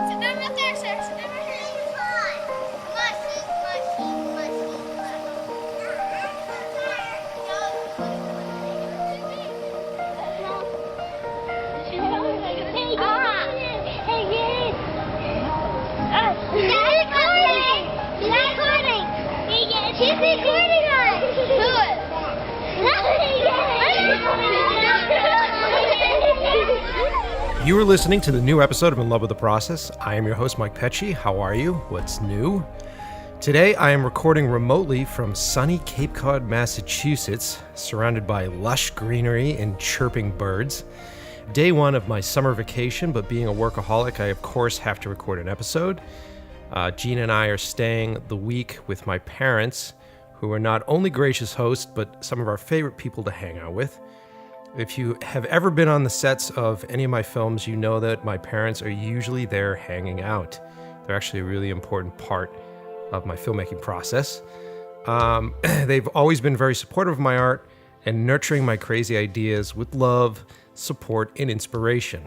Sit down right there, sir. Sit down right here. He's recording us! You are listening to the new episode of In Love with the Process. I am your host, Mike Pecci. How are you? What's new? Today, I am recording remotely from sunny Cape Cod, Massachusetts, surrounded by lush greenery and chirping birds. Day one of my summer vacation, but being a workaholic, I of course have to record an episode. Gina and I are staying the week with my parents, who are not only gracious hosts, but some of our favorite people to hang out with. If you have ever been on the sets of any of my films, you know that my parents are usually there hanging out. They're actually a really important part of my filmmaking process. They've always been very supportive of my art and nurturing my crazy ideas with love, support, and inspiration.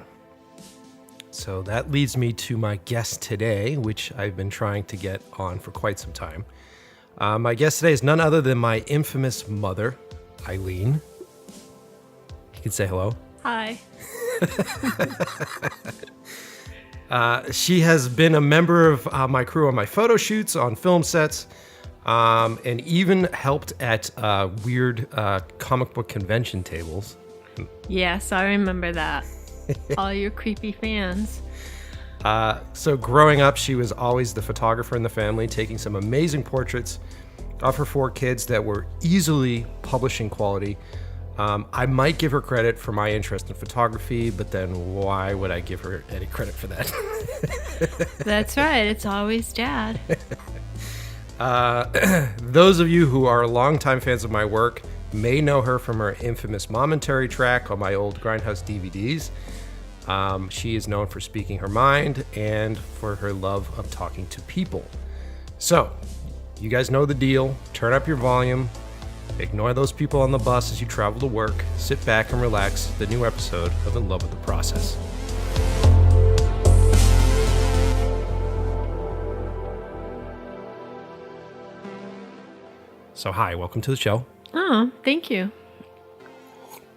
So that leads me to my guest today, which I've been trying to get on for quite some time. My guest today is none other than my infamous mother, Eileen. You can say hello. Hi. She has been a member of my crew on my photo shoots, on film sets, and even helped at weird comic book convention tables. Yes, I remember that. All your creepy fans. So growing up, she was always the photographer in the family, taking some amazing portraits of her 4 kids that were easily publishing quality. I might give her credit for my interest in photography, but then why would I give her any credit for that? That's right. It's always Dad. Those of you who are longtime fans of my work may know her from her infamous momentary track on my old Grindhouse DVDs. She is known for speaking her mind and for her love of talking to people. So, you guys know the deal. Turn up your volume. Ignore those people on the bus as you travel to work. Sit back and relax. The new episode of In Love with the Process. So, hi, welcome to the show. Oh, thank you.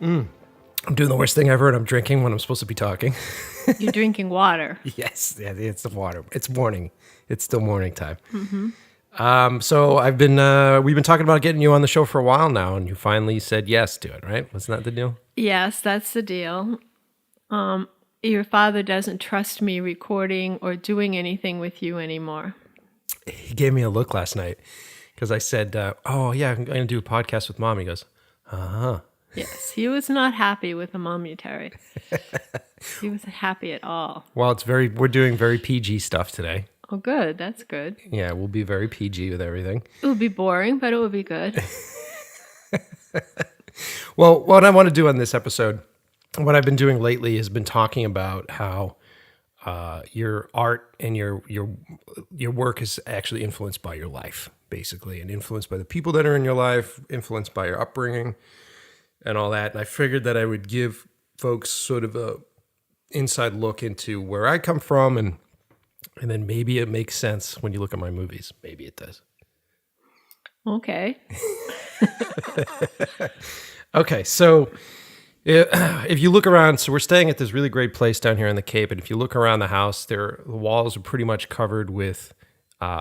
I'm doing the worst thing ever, and I'm drinking when I'm supposed to be talking. You're drinking water. Yes, yeah, it's the water. It's morning. It's still morning time. Mm-hmm. So we've been talking about getting you on the show for a while now, and you finally said yes to it, right? Wasn't that the deal? Yes, that's the deal. Your father doesn't trust me recording or doing anything with you anymore. He gave me a look last night because I said, oh, yeah, I'm going to do a podcast with Mom. He goes, uh-huh. Yes, he was not happy with the momentary. He wasn't happy at all. Well, we're doing very PG stuff today. Oh, good. That's good. Yeah, we'll be very PG with everything. It would be boring, but it would be good. Well, what I want to do on this episode, what I've been doing lately has been talking about how your art and your work is actually influenced by your life, basically, and influenced by the people that are in your life, influenced by your upbringing and all that. And I figured that I would give folks sort of a inside look into where I come from, and then maybe it makes sense when you look at my movies. Maybe it does. Okay. Okay, so if you look around, so we're staying at this really great place down here in the Cape, and if you look around the house, the walls are pretty much covered with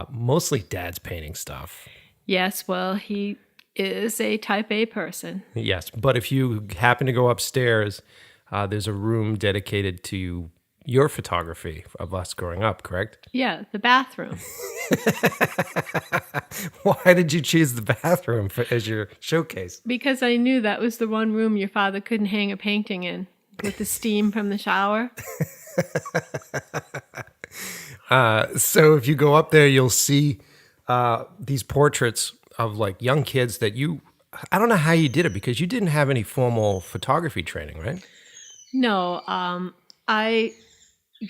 mostly Dad's painting stuff. Yes, well, he is a type A person. Yes, but if you happen to go upstairs, there's a room dedicated to your photography of us growing up, correct? Yeah, the bathroom. Why did you choose the bathroom as your showcase? Because I knew that was the one room your father couldn't hang a painting in with the steam from the shower. So if you go up there, you'll see these portraits of like young kids that I don't know how you did it because you didn't have any formal photography training, right? No,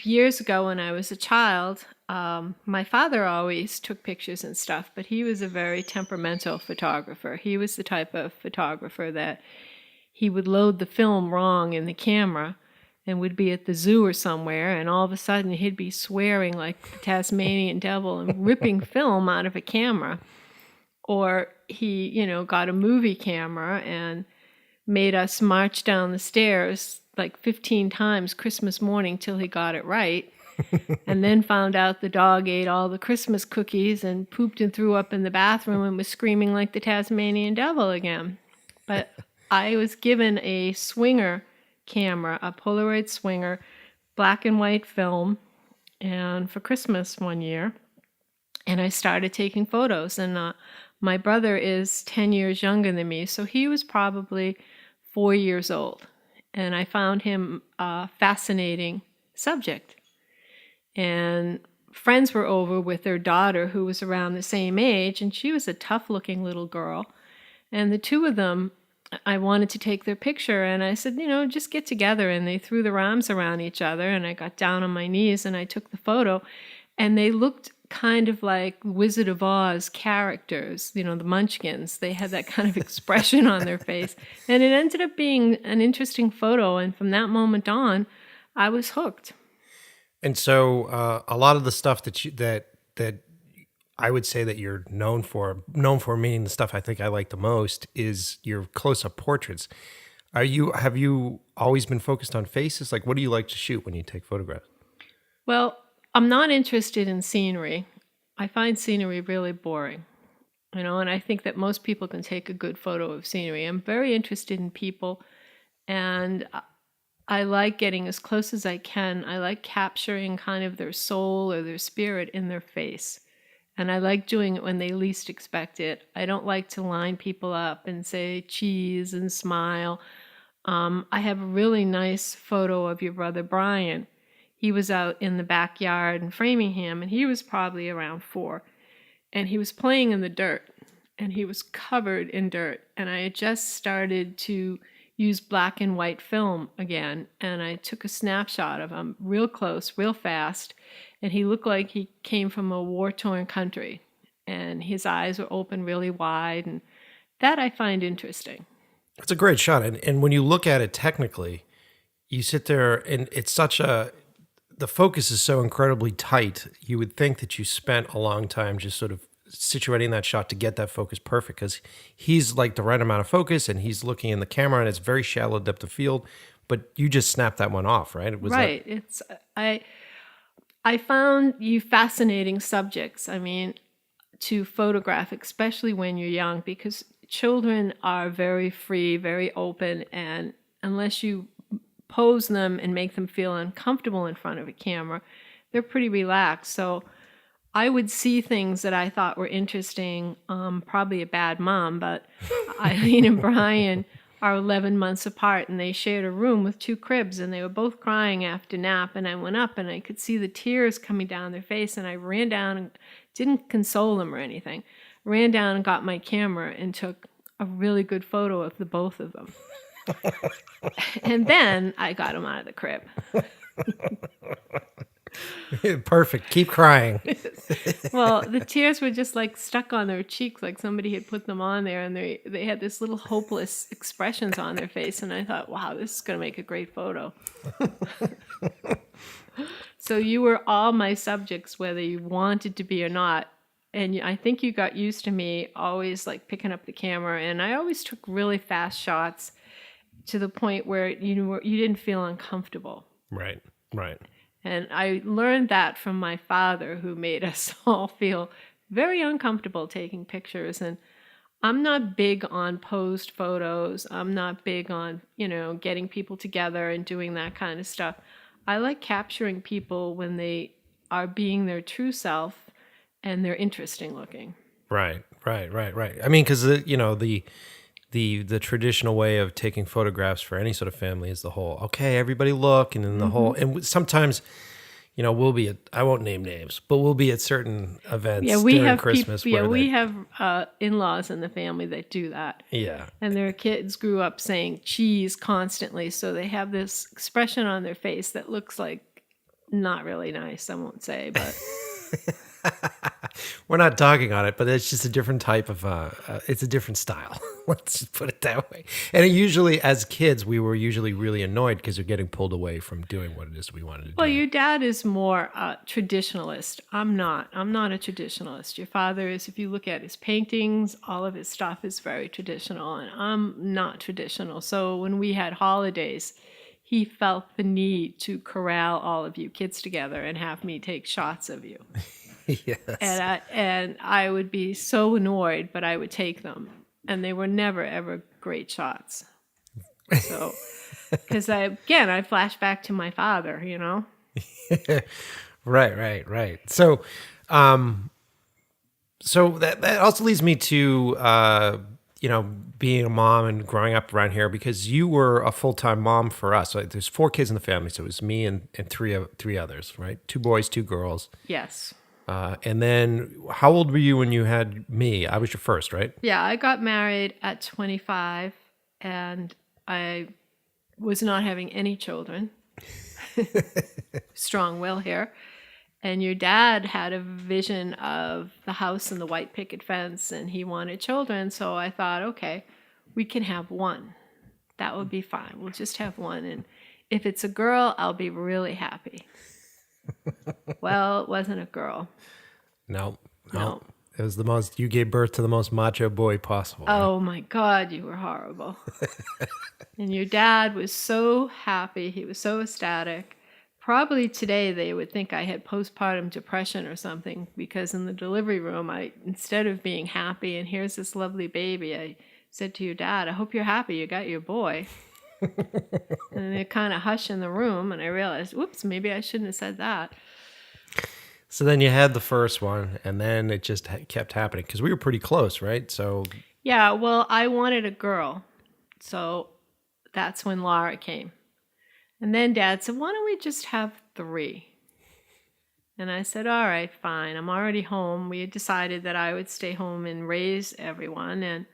years ago when I was a child, my father always took pictures and stuff, but he was a very temperamental photographer. He was the type of photographer that he would load the film wrong in the camera, and would be at the zoo or somewhere, and all of a sudden he'd be swearing like the Tasmanian devil and ripping film out of a camera. Or he, got a movie camera and made us march down the stairs like 15 times Christmas morning till he got it right. And then found out the dog ate all the Christmas cookies and pooped and threw up in the bathroom and was screaming like the Tasmanian devil again. But I was given a swinger camera, a Polaroid swinger, black and white film, and for Christmas one year. And I started taking photos. And my brother is 10 years younger than me, so he was probably 4 years old. And I found him a fascinating subject. And friends were over with their daughter, who was around the same age, and she was a tough-looking little girl. And the two of them, I wanted to take their picture, and I said, just get together. And they threw their arms around each other, and I got down on my knees, and I took the photo. And they looked kind of like Wizard of Oz characters, the Munchkins. They had that kind of expression on their face. And it ended up being an interesting photo, and from that moment on, I was hooked. And so a lot of the stuff that I would say that you're known for, meaning the stuff I think I like the most, is your close-up portraits. Have you always been focused on faces? Like, what do you like to shoot when you take photographs? Well, I'm not interested in scenery. I find scenery really boring, and I think that most people can take a good photo of scenery. I'm very interested in people, and I like getting as close as I can. I like capturing kind of their soul or their spirit in their face. And I like doing it when they least expect it. I don't like to line people up and say cheese and smile. I have a really nice photo of your brother Brian. He was out in the backyard in Framingham, and he was probably around 4. And he was playing in the dirt, and he was covered in dirt. And I had just started to use black and white film again, and I took a snapshot of him real close, real fast, and he looked like he came from a war-torn country, and his eyes were open really wide, and that I find interesting. It's a great shot, and when you look at it technically, you sit there, and the focus is so incredibly tight, you would think that you spent a long time just sort of situating that shot to get that focus perfect, because he's like the right amount of focus and he's looking in the camera and it's very shallow depth of field, but you just snapped that one off, right? Right. I found you fascinating subjects, to photograph, especially when you're young, because children are very free, very open, and unless you pose them and make them feel uncomfortable in front of a camera, they're pretty relaxed. So I would see things that I thought were interesting, probably a bad mom, but Eileen and Brian are 11 months apart, and they shared a room with 2 cribs, and they were both crying after nap, and I went up, and I could see the tears coming down their face, and I ran down and didn't console them or anything. Ran down and got my camera and took a really good photo of the both of them. And then I got them out of the crib. Perfect. Keep crying. Well, the tears were just like stuck on their cheeks, like somebody had put them on there, and they had this little hopeless expressions on their face, and I thought, wow, this is going to make a great photo. So you were all my subjects, whether you wanted to be or not, and I think you got used to me always like picking up the camera, and I always took really fast shots to the point where you didn't feel uncomfortable. Right. And I learned that from my father, who made us all feel very uncomfortable taking pictures. And I'm not big on posed photos. I'm not big on, getting people together and doing that kind of stuff. I like capturing people when they are being their true self and they're interesting looking. Right. I mean, because, the traditional way of taking photographs for any sort of family is the whole, okay, everybody look, and then the whole, and sometimes, we'll be at, I won't name names, but we'll be at certain events during Christmas. We have in-laws in the family that do that. Yeah. And their kids grew up saying cheese constantly, so they have this expression on their face that looks like not really nice, I won't say, but... we're not talking on it, but it's just a different type of, it's a different style. Let's just put it that way. And it usually, as kids, we were usually really annoyed because we're getting pulled away from doing what it is we wanted to do. Well, your dad is more a traditionalist. I'm not. I'm not a traditionalist. Your father is, if you look at his paintings, all of his stuff is very traditional, and I'm not traditional. So when we had holidays, he felt the need to corral all of you kids together and have me take shots of you. Yes. And I would be so annoyed, but I would take them. And they were never, ever great shots. So, because I flash back to my father, you know? Right. So, so that also leads me to, being a mom and growing up around here, because you were a full-time mom for us. So there's 4 kids in the family. So it was me and three others, right? 2 boys, 2 girls. Yes. And then how old were you when you had me? I was your first, right? Yeah, I got married at 25, and I was not having any children. Strong will here. And your dad had a vision of the house and the white picket fence, and he wanted children. So I thought, okay, we can have one. That would be fine. We'll just have one. And if it's a girl, I'll be really happy. Well, it wasn't a girl. No. It was you gave birth to the most macho boy possible. Oh my God, you were horrible. And your dad was so happy. He was so ecstatic. Probably today they would think I had postpartum depression or something, because in the delivery room, instead of being happy and here's this lovely baby, I said to your dad, I hope you're happy you got your boy. And it kind of hushed in the room, and I realized, whoops, maybe I shouldn't have said that. So then you had the first one, and then it just kept happening because we were pretty close, right? So yeah, well, I wanted a girl, so that's when Laura came. And then Dad said, why don't we just have 3? And I said, all right, fine. I'm already home. We had decided that I would stay home and raise everyone, and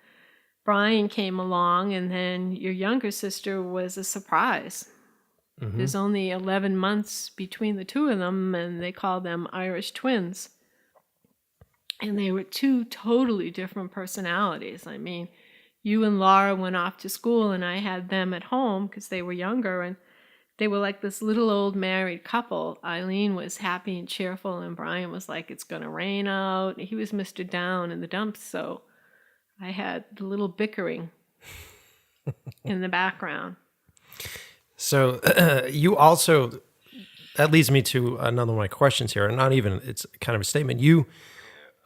Brian came along, and then your younger sister was a surprise. Mm-hmm. There's only 11 months between the 2 of them, and they call them Irish twins. And they were 2 totally different personalities. I mean, you and Laura went off to school, and I had them at home because they were younger, and they were like this little old married couple. Eileen was happy and cheerful, and Brian was like, it's going to rain out. He was Mr. Down in the dumps, so I had the little bickering in the background. So you also, that leads me to another one of my questions here, and not even, it's kind of a statement. You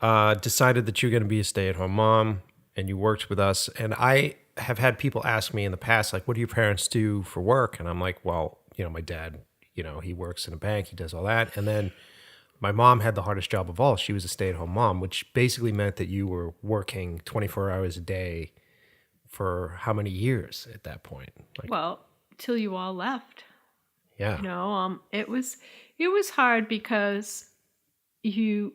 decided that you're going to be a stay-at-home mom, and you worked with us. And I have had people ask me in the past, like, what do your parents do for work? And I'm like, well, my dad, he works in a bank, he does all that. And then my mom had the hardest job of all. She was a stay-at-home mom, which basically meant that you were working 24 hours a day for how many years at that point? Well, till you all left. Yeah. It was hard because you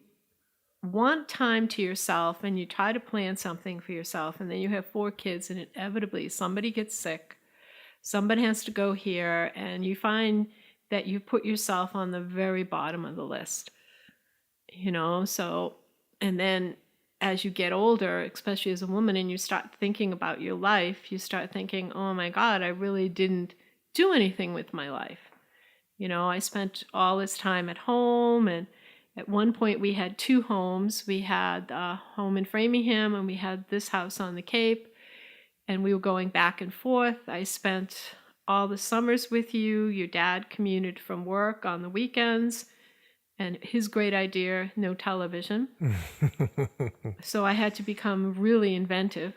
want time to yourself, and you try to plan something for yourself, and then you have 4 kids, and inevitably somebody gets sick, somebody has to go here, and you find that you put yourself on the very bottom of the list, so, and then as you get older, especially as a woman, and you start thinking about your life, you start thinking, oh my God, I really didn't do anything with my life. I spent all this time at home, and at one point we had 2 homes. We had a home in Framingham, and we had this house on the Cape, and we were going back and forth. I spent all the summers with you. Your dad commuted from work on the weekends, and his great idea, no television. So I had to become really inventive.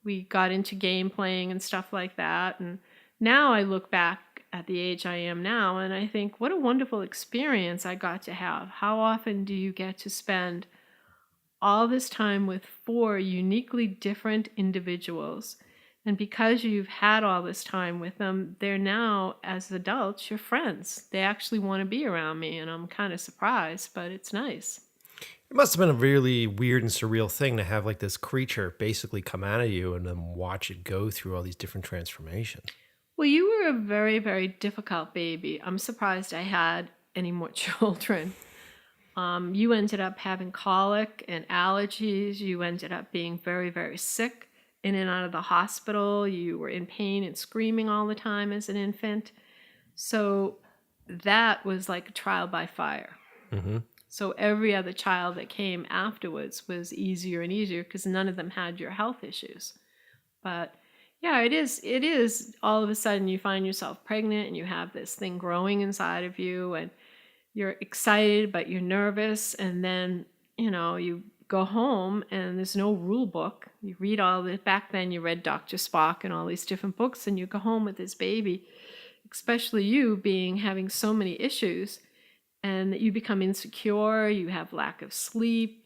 We got into game playing and stuff like that, and now I look back at the age I am now, and I think, what a wonderful experience I got to have. How often do you get to spend all this time with 4 uniquely different individuals? And because you've had all this time with them, they're now, as adults, your friends. They actually want to be around me, and I'm kind of surprised, but it's nice. It must have been a really weird and surreal thing to have like this creature basically come out of you and then watch it go through all these different transformations. Well, you were a very, very difficult baby. I'm surprised I had any more children. You ended up having colic and allergies. You ended up being very, very sick, in and out of the hospital. You were in pain and screaming all the time as an infant. So that was like a trial by fire. Mm-hmm. So every other child that came afterwards was easier and easier because none of them had your health issues. But yeah, it is all of a sudden you find yourself pregnant and you have this thing growing inside of you and you're excited, but you're nervous. And then, you go home and there's no rule book. You read all this. Back then you read Dr. Spock and all these different books, and you go home with this baby, especially you having so many issues, and that you become insecure, you have lack of sleep,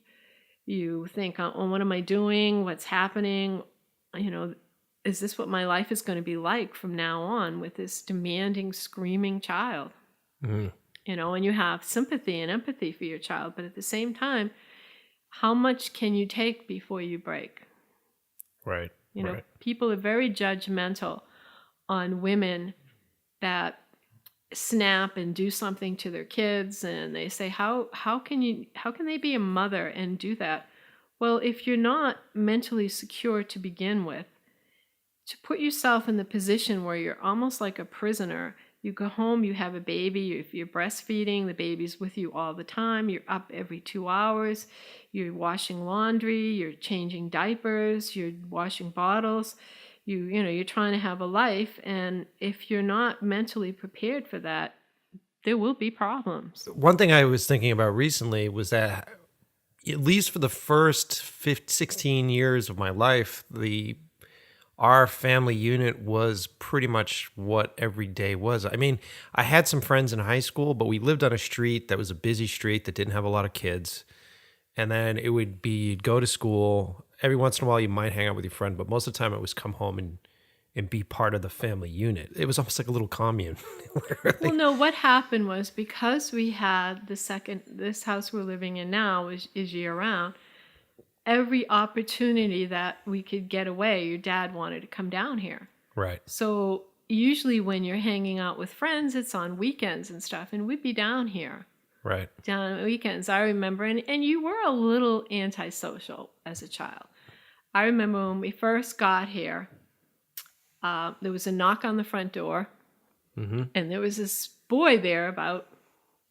you think, oh, what am I doing? What's happening? Is this what my life is going to be like from now on with this demanding, screaming child? Mm-hmm. And you have sympathy and empathy for your child, but at the same time, how much can you take before you break? Right. People are very judgmental on women that snap and do something to their kids, and they say, how can they be a mother and do that? Well, if you're not mentally secure to begin with, to put yourself in the position where you're almost like a prisoner. You go home, you have a baby, if you're breastfeeding, the baby's with you all the time, you're up every 2 hours, you're washing laundry, you're changing diapers, you're washing bottles, you're trying to have a life, and if you're not mentally prepared for that, there will be problems. One thing I was thinking about recently was that, at least for the first 16 years of my life, our family unit was pretty much what every day was. I mean, I had some friends in high school, but we lived on a street that was a busy street that didn't have a lot of kids. And then it would be, you'd go to school. Every once in a while, you might hang out with your friend, but most of the time it was come home and be part of the family unit. It was almost like a little commune. Well, no, what happened was because we had this house we're living in now is year-round, every opportunity that we could get away, your dad wanted to come down here. Right. So usually when you're hanging out with friends, it's on weekends and stuff, and we'd be down here. Right. Down on weekends, I remember. And you were a little antisocial as a child. I remember when we first got here, there was a knock on the front door, mm-hmm. and there was this boy there about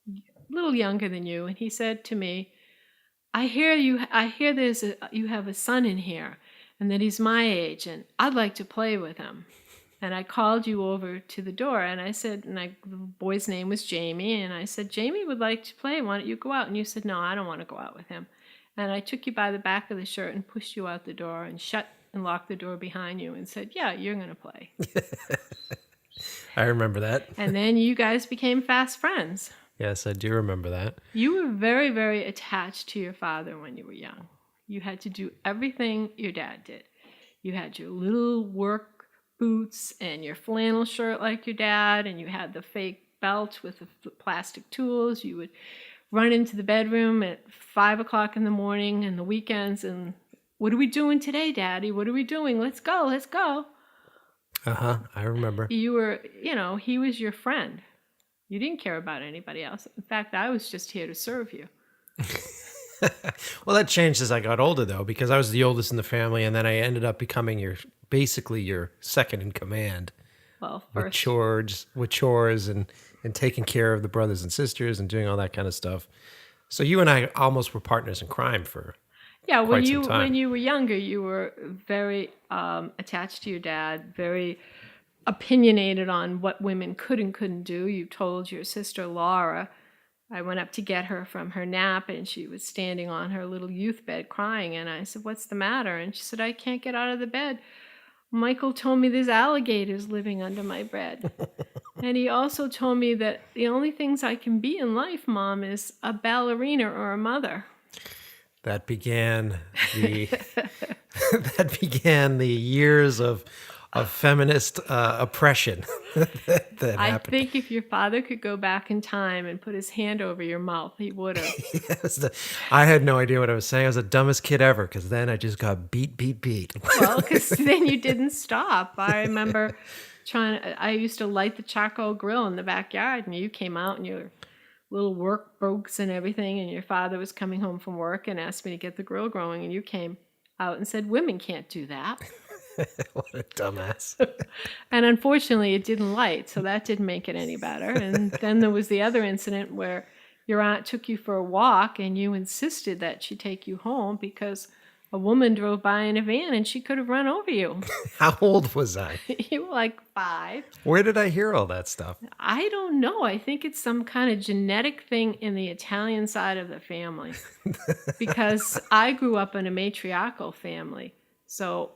a little younger than you, and he said to me, I hear you have a son in here, and that he's my age, and I'd like to play with him. And I called you over to the door, and I said, the boy's name was Jamie, and I said, Jamie would like to play. Why don't you go out? And you said, no, I don't want to go out with him. And I took you by the back of the shirt and pushed you out the door and shut and locked the door behind you and said, yeah, you're going to play. I remember that. And then you guys became fast friends. Yes, I do remember that. You were very, very attached to your father when you were young. You had to do everything your dad did. You had your little work boots and your flannel shirt like your dad, and you had the fake belt with the plastic tools. You would run into the bedroom at 5 o'clock in the morning and the weekends and, what are we doing today, Daddy? What are we doing? Let's go. Uh-huh, I remember. You were, he was your friend. You didn't care about anybody else. In fact, I was just here to serve you. Well, that changed as I got older, though, because I was the oldest in the family, and then I ended up becoming basically your second in command. Well, first. With chores and taking care of the brothers and sisters and doing all that kind of stuff. So you and I almost were partners in crime for quite some time. When you were younger, you were very attached to your dad, very opinionated on what women could and couldn't do. You told your sister Laura, I went up to get her from her nap, and she was standing on her little youth bed crying, and I said, what's the matter? And she said, I can't get out of the bed. Michael told me there's alligators living under my bed. And he also told me that the only things I can be in life, Mom, is a ballerina or a mother. That began the years of feminist oppression that happened. I think if your father could go back in time and put his hand over your mouth, he would have. Yes, I had no idea what I was saying. I was the dumbest kid ever, because then I just got beat. Well, because then you didn't stop. I remember I used to light the charcoal grill in the backyard, and you came out and you were little work books and everything, and your father was coming home from work and asked me to get the grill going, and you came out and said, women can't do that. What a dumbass. And unfortunately, it didn't light, so that didn't make it any better. And then there was the other incident where your aunt took you for a walk, and you insisted that she take you home because a woman drove by in a van and she could have run over you. How old was I? You were like 5. Where did I hear all that stuff? I don't know. I think it's some kind of genetic thing in the Italian side of the family. Because I grew up in a matriarchal family. So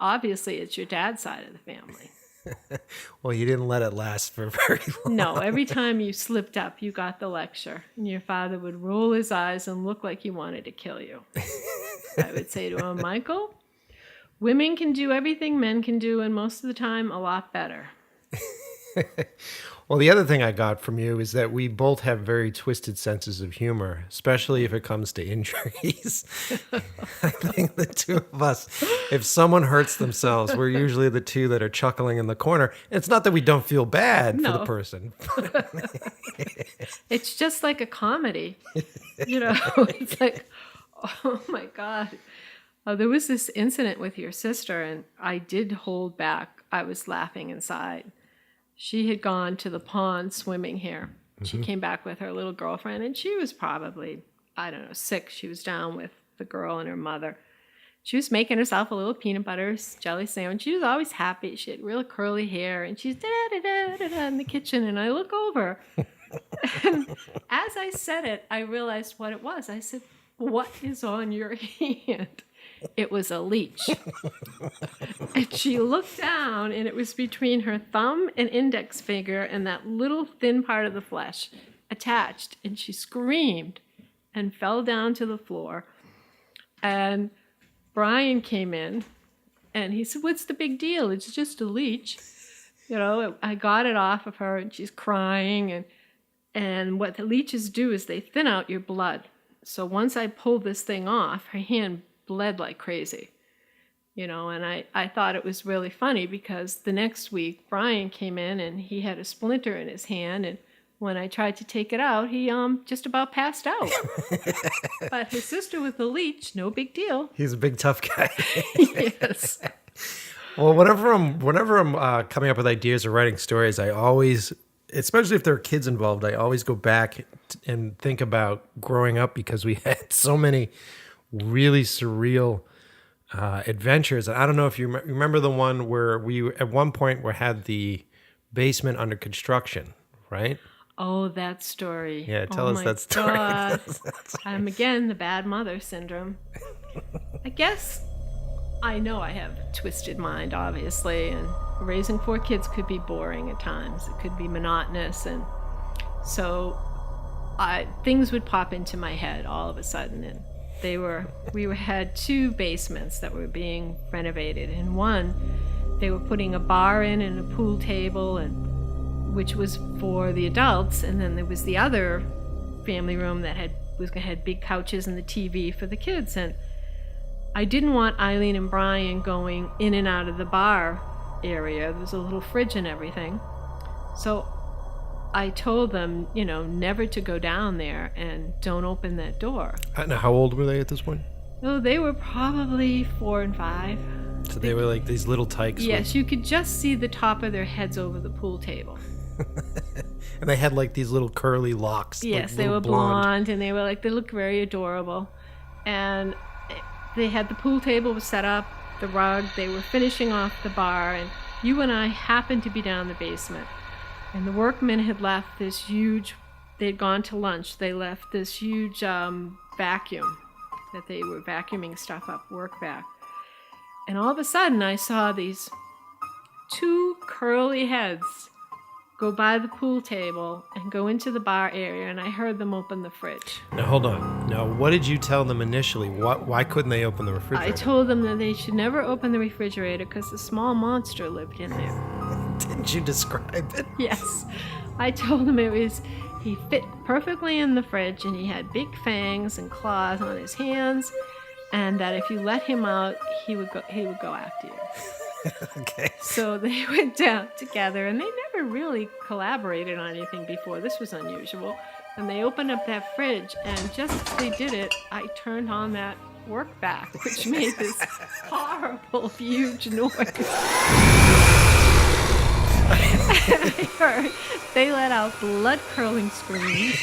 obviously it's your dad's side of the family. Well, you didn't let it last for very long. No, every time you slipped up, you got the lecture. And your father would roll his eyes and look like he wanted to kill you. I would say to him, Michael, women can do everything men can do, and most of the time, a lot better. Well, the other thing I got from you is that we both have very twisted senses of humor, especially if it comes to injuries. I think the two of us, if someone hurts themselves, we're usually the two that are chuckling in the corner. It's not that we don't feel bad for the person. It's just like a comedy. It's like, oh my God. There was this incident with your sister, and I did hold back. I was laughing inside. She had gone to the pond swimming here. She came back with her little girlfriend, and she was probably, 6. She was down with the girl and her mother. She was making herself a little peanut butter jelly sandwich. She was always happy. She had real curly hair, and she's da-da-da-da-da in the kitchen, and I look over. And as I said it, I realized what it was. I said, "What is on your hand?" It was a leech. And she looked down, and it was between her thumb and index finger and that little thin part of the flesh attached. And she screamed and fell down to the floor. And Brian came in, and he said, "What's the big deal? It's just a leech." I got it off of her, and she's crying. And what the leeches do is they thin out your blood. So once I pulled this thing off, her hand bled like crazy, and I thought it was really funny because the next week Brian came in and he had a splinter in his hand, and when I tried to take it out, he just about passed out. But his sister with the leech, no big deal. He's a big tough guy. Yes. Well, whenever I'm coming up with ideas or writing stories, I always, especially if there are kids involved, I always go back and think about growing up because we had so many really surreal adventures. I don't know if you remember the one where we at one point had the basement under construction, right? Oh, that story. Yeah, tell us that story. God. Again, the bad mother syndrome. I guess I know I have a twisted mind, obviously, and raising 4 kids could be boring at times. It could be monotonous, and so things would pop into my head all of a sudden, and we had 2 basements that were being renovated. In one, they were putting a bar in and a pool table, and which was for the adults, and then there was the other family room that had big couches and the TV for the kids. And I didn't want Eileen and Brian going in and out of the bar area. There was a little fridge and everything. So I told them, never to go down there and don't open that door. Now, how old were they at this point? Oh, they were probably 4 and 5. So they were like these little tykes. Yes, you could just see the top of their heads over the pool table. And they had like these little curly locks. Yes, like they were blonde, and they looked very adorable. And they had the pool table was set up, the rug, they were finishing off the bar, and you and I happened to be down the basement. And the workmen had left this huge, they'd gone to lunch, they left this huge vacuum that they were vacuuming stuff up, work back. And all of a sudden I saw these 2 curly heads go by the pool table and go into the bar area, and I heard them open the fridge. Now, hold on. Now, what did you tell them initially? Why couldn't they open the refrigerator? I told them that they should never open the refrigerator because a small monster lived in there. Didn't you describe it? Yes. I told them he fit perfectly in the fridge, and he had big fangs and claws on his hands, and that if you let him out, he would go after you. Okay. So they went down together, and they never really collaborated on anything before. This was unusual. And they opened up that fridge, and just as they did it, I turned on that work vac, which made this horrible, huge noise. And I heard they let out blood-curdling screams.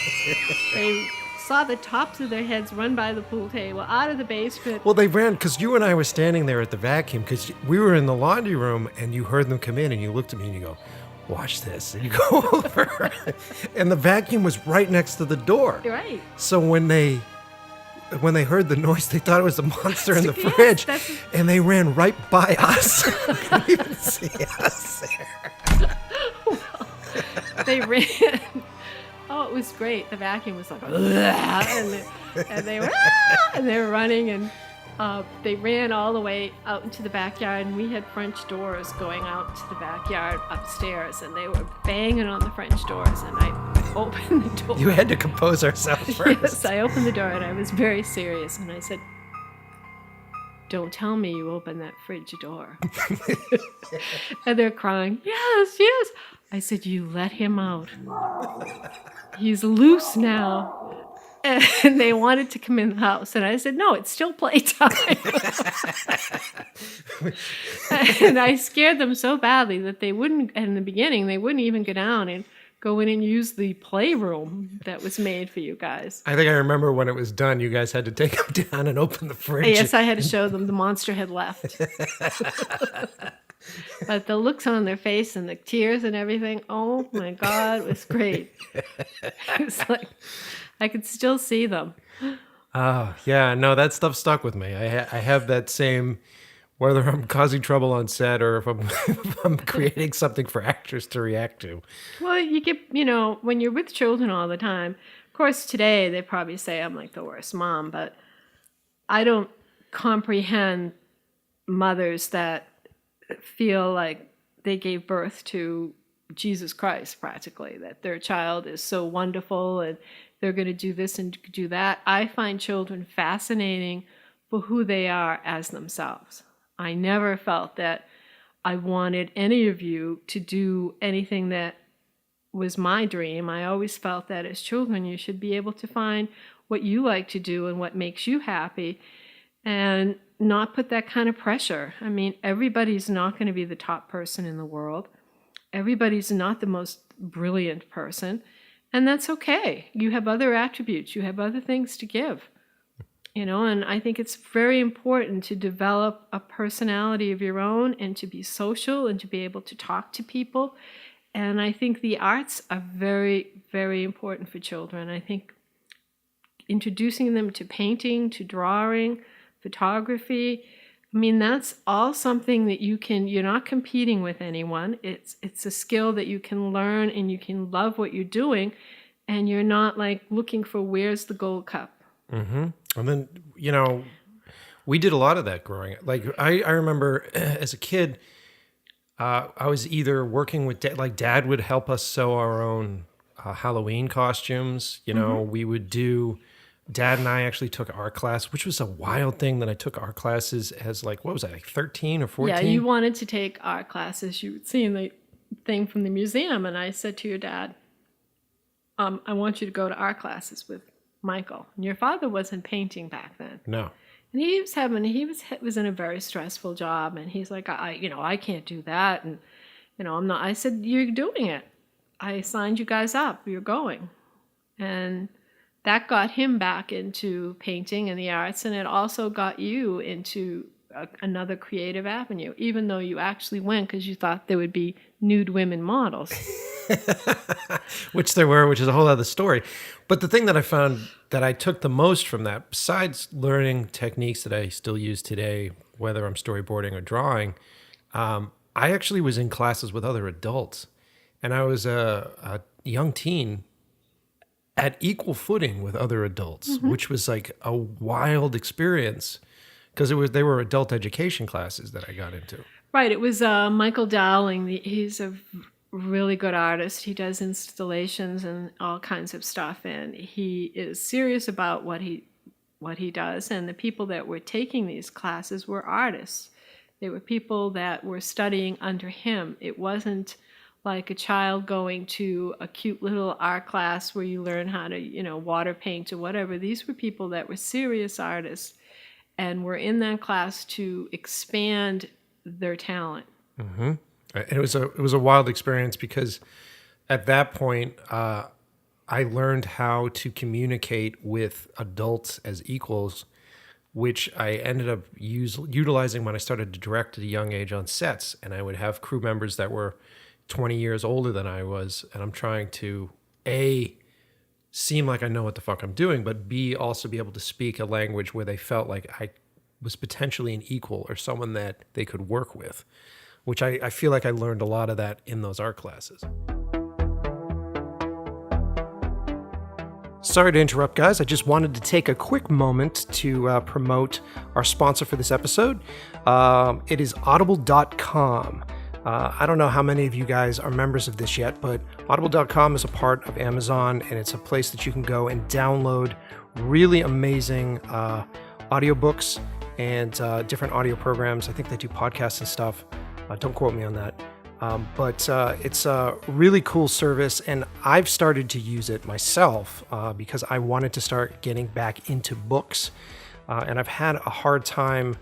They saw the tops of their heads run by the pool table, out of the basement. Well, they ran because you and I were standing there at the vacuum because we were in the laundry room and you heard them come in and you looked at me and you go, watch this. And you go over and the vacuum was right next to the door. Right. So when they heard the noise, they thought it was a monster in the Yes, fridge that's- and they ran right by us. Couldn't even see us there. They ran. Oh, it was great. The vacuum was like, and they were running, and they ran all the way out into the backyard, and we had French doors going out to the backyard upstairs, and they were banging on the French doors, and I opened the door. You had to compose ourselves first. Yes, I opened the door, and I was very serious, and I said, don't tell me you opened that fridge door. And they're crying, yes, yes. I said, you let him out. He's loose now. And they wanted to come in the house. And I said, no, it's still playtime. And I scared them so badly that they wouldn't, in the beginning, they wouldn't even go down and go in and use the playroom that was made for you guys. I think I remember when it was done, you guys had to take them down and open the fridge. Yes, I had to show them the monster had left. But the looks on their face and the tears and everything, oh my God, it was great. It was like, I could still see them. Oh, yeah, no, that stuff stuck with me. I have that same, whether I'm causing trouble on set or if I'm creating something for actors to react to. Well, you get, when you're with children all the time, of course, today they probably say I'm like the worst mom, but I don't comprehend mothers that feel like they gave birth to Jesus Christ, practically, that their child is so wonderful and they're going to do this and do that. I find children fascinating for who they are as themselves. I never felt that I wanted any of you to do anything that was my dream. I always felt that as children, you should be able to find what you like to do and what makes you happy and not put that kind of pressure. I mean, everybody's not going to be the top person in the world. Everybody's not the most brilliant person. And that's okay. You have other attributes. You have other things to give. And I think it's very important to develop a personality of your own and to be social and to be able to talk to people. And I think the arts are very, very important for children. I think introducing them to painting, to drawing, photography, I mean, that's all something that you're not competing with anyone. It's a skill that you can learn and you can love what you're doing and you're not like looking for where's the gold cup. Mm-hmm. And then, we did a lot of that growing up. Like, I remember as a kid, I was either working with, Dad would help us sew our own Halloween costumes. We would do, Dad and I actually took art class, which was a wild thing that I took art classes as what was I, 13 or 14? Yeah, you wanted to take art classes. You would see in the thing from the museum. And I said to your dad, I want you to go to art classes with Michael. And your father wasn't painting back then. No. And he was in a very stressful job. And he's like, I can't do that. And, I'm not. I said, you're doing it. I signed you guys up. You're going. And that got him back into painting and the arts, and it also got you into another creative avenue, even though you actually went because you thought there would be nude women models. Which there were, which is a whole other story. But the thing that I found that I took the most from that, besides learning techniques that I still use today, whether I'm storyboarding or drawing, I actually was in classes with other adults. And I was a young teen at equal footing with other adults, which was like a wild experience because they were adult education classes that I got into. Right. It was Michael Dowling. He's a really good artist. He does installations and all kinds of stuff, and he is serious about what he does. And the people that were taking these classes were artists. They were people that were studying under him. It wasn't like a child going to a cute little art class where you learn how to, water paint or whatever. These were people that were serious artists and were in that class to expand their talent. Mm-hmm. And it was a wild experience because at that point, I learned how to communicate with adults as equals, which I ended up utilizing when I started to direct at a young age on sets. And I would have crew members that were 20 years older than I was, and I'm trying to, A, seem like I know what the fuck I'm doing, but B, also be able to speak a language where they felt like I was potentially an equal or someone that they could work with, which I feel like I learned a lot of that in those art classes. Sorry to interrupt, guys. I just wanted to take a quick moment to promote our sponsor for this episode. It is audible.com. I don't know how many of you guys are members of this yet, but audible.com is a part of Amazon, and it's a place that you can go and download really amazing audiobooks and different audio programs. I think they do podcasts and stuff. Don't quote me on that. But it's a really cool service, and I've started to use it myself because I wanted to start getting back into books. And I've had a hard time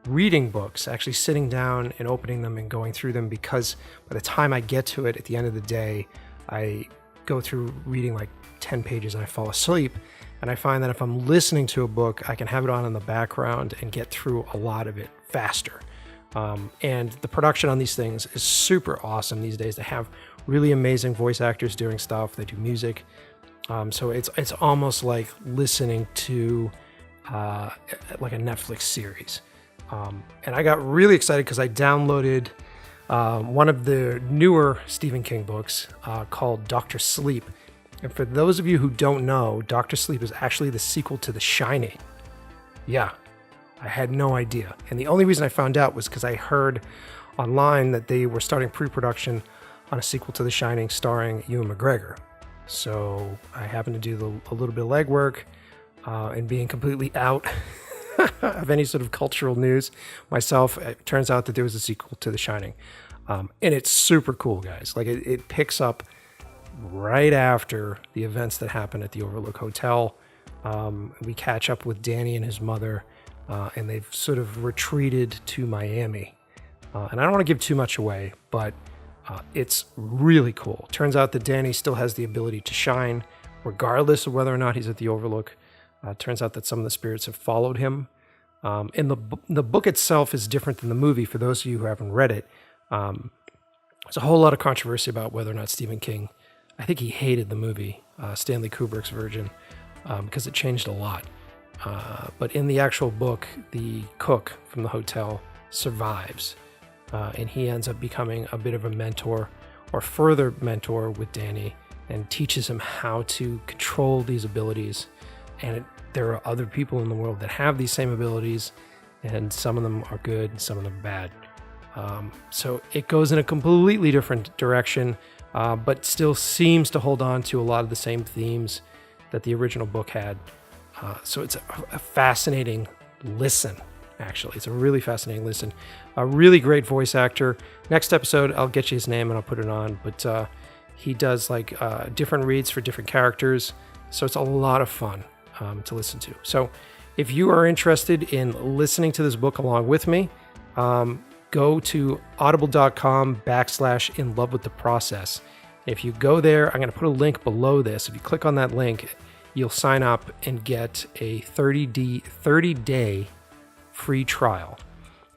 reading books, actually sitting down and opening them and going through them, because by the time I get to it at the end of the day, I go through reading like 10 pages and I fall asleep. And I find that if I'm listening to a book, I can have it on in the background and get through a lot of it faster. And the production on these things is super awesome these days. They have really amazing voice actors doing stuff. They do music. So it's almost like listening to like a Netflix series. And I got really excited because I downloaded one of the newer Stephen King books called Dr. Sleep. And for those of you who don't know, Dr. Sleep is actually the sequel to The Shining. Yeah, I had no idea. And the only reason I found out was because I heard online that they were starting pre-production on a sequel to The Shining starring Ewan McGregor. So I happened to do a little bit of legwork and being completely out of any sort of cultural news myself. It turns out that there was a sequel to The Shining. And it's super cool, guys. Like it picks up right after the events that happened at the Overlook Hotel. We catch up with Danny and his mother, and they've sort of retreated to Miami. And I don't want to give too much away, but it's really cool. Turns out that Danny still has the ability to shine, regardless of whether or not he's at the Overlook. Turns out that some of the spirits have followed him. And the book itself is different than the movie. For those of you who haven't read it, there's a whole lot of controversy about whether or not Stephen King, I think he hated the movie, Stanley Kubrick's version, because it changed a lot. But in the actual book, the cook from the hotel survives, and he ends up becoming a bit of a mentor or further mentor with Danny and teaches him how to control these abilities. And there are other people in the world that have these same abilities, and some of them are good and some of them are bad. So it goes in a completely different direction, but still seems to hold on to a lot of the same themes that the original book had. So it's a fascinating listen, actually. It's a really fascinating listen. A really great voice actor. Next episode, I'll get you his name and I'll put it on. But he does like different reads for different characters. So it's a lot of fun to listen to. So if you are interested in listening to this book along with me, go to audible.com/in love with the process. If you go there, I'm going to put a link below this. If you click on that link, you'll sign up and get a 30-day free trial.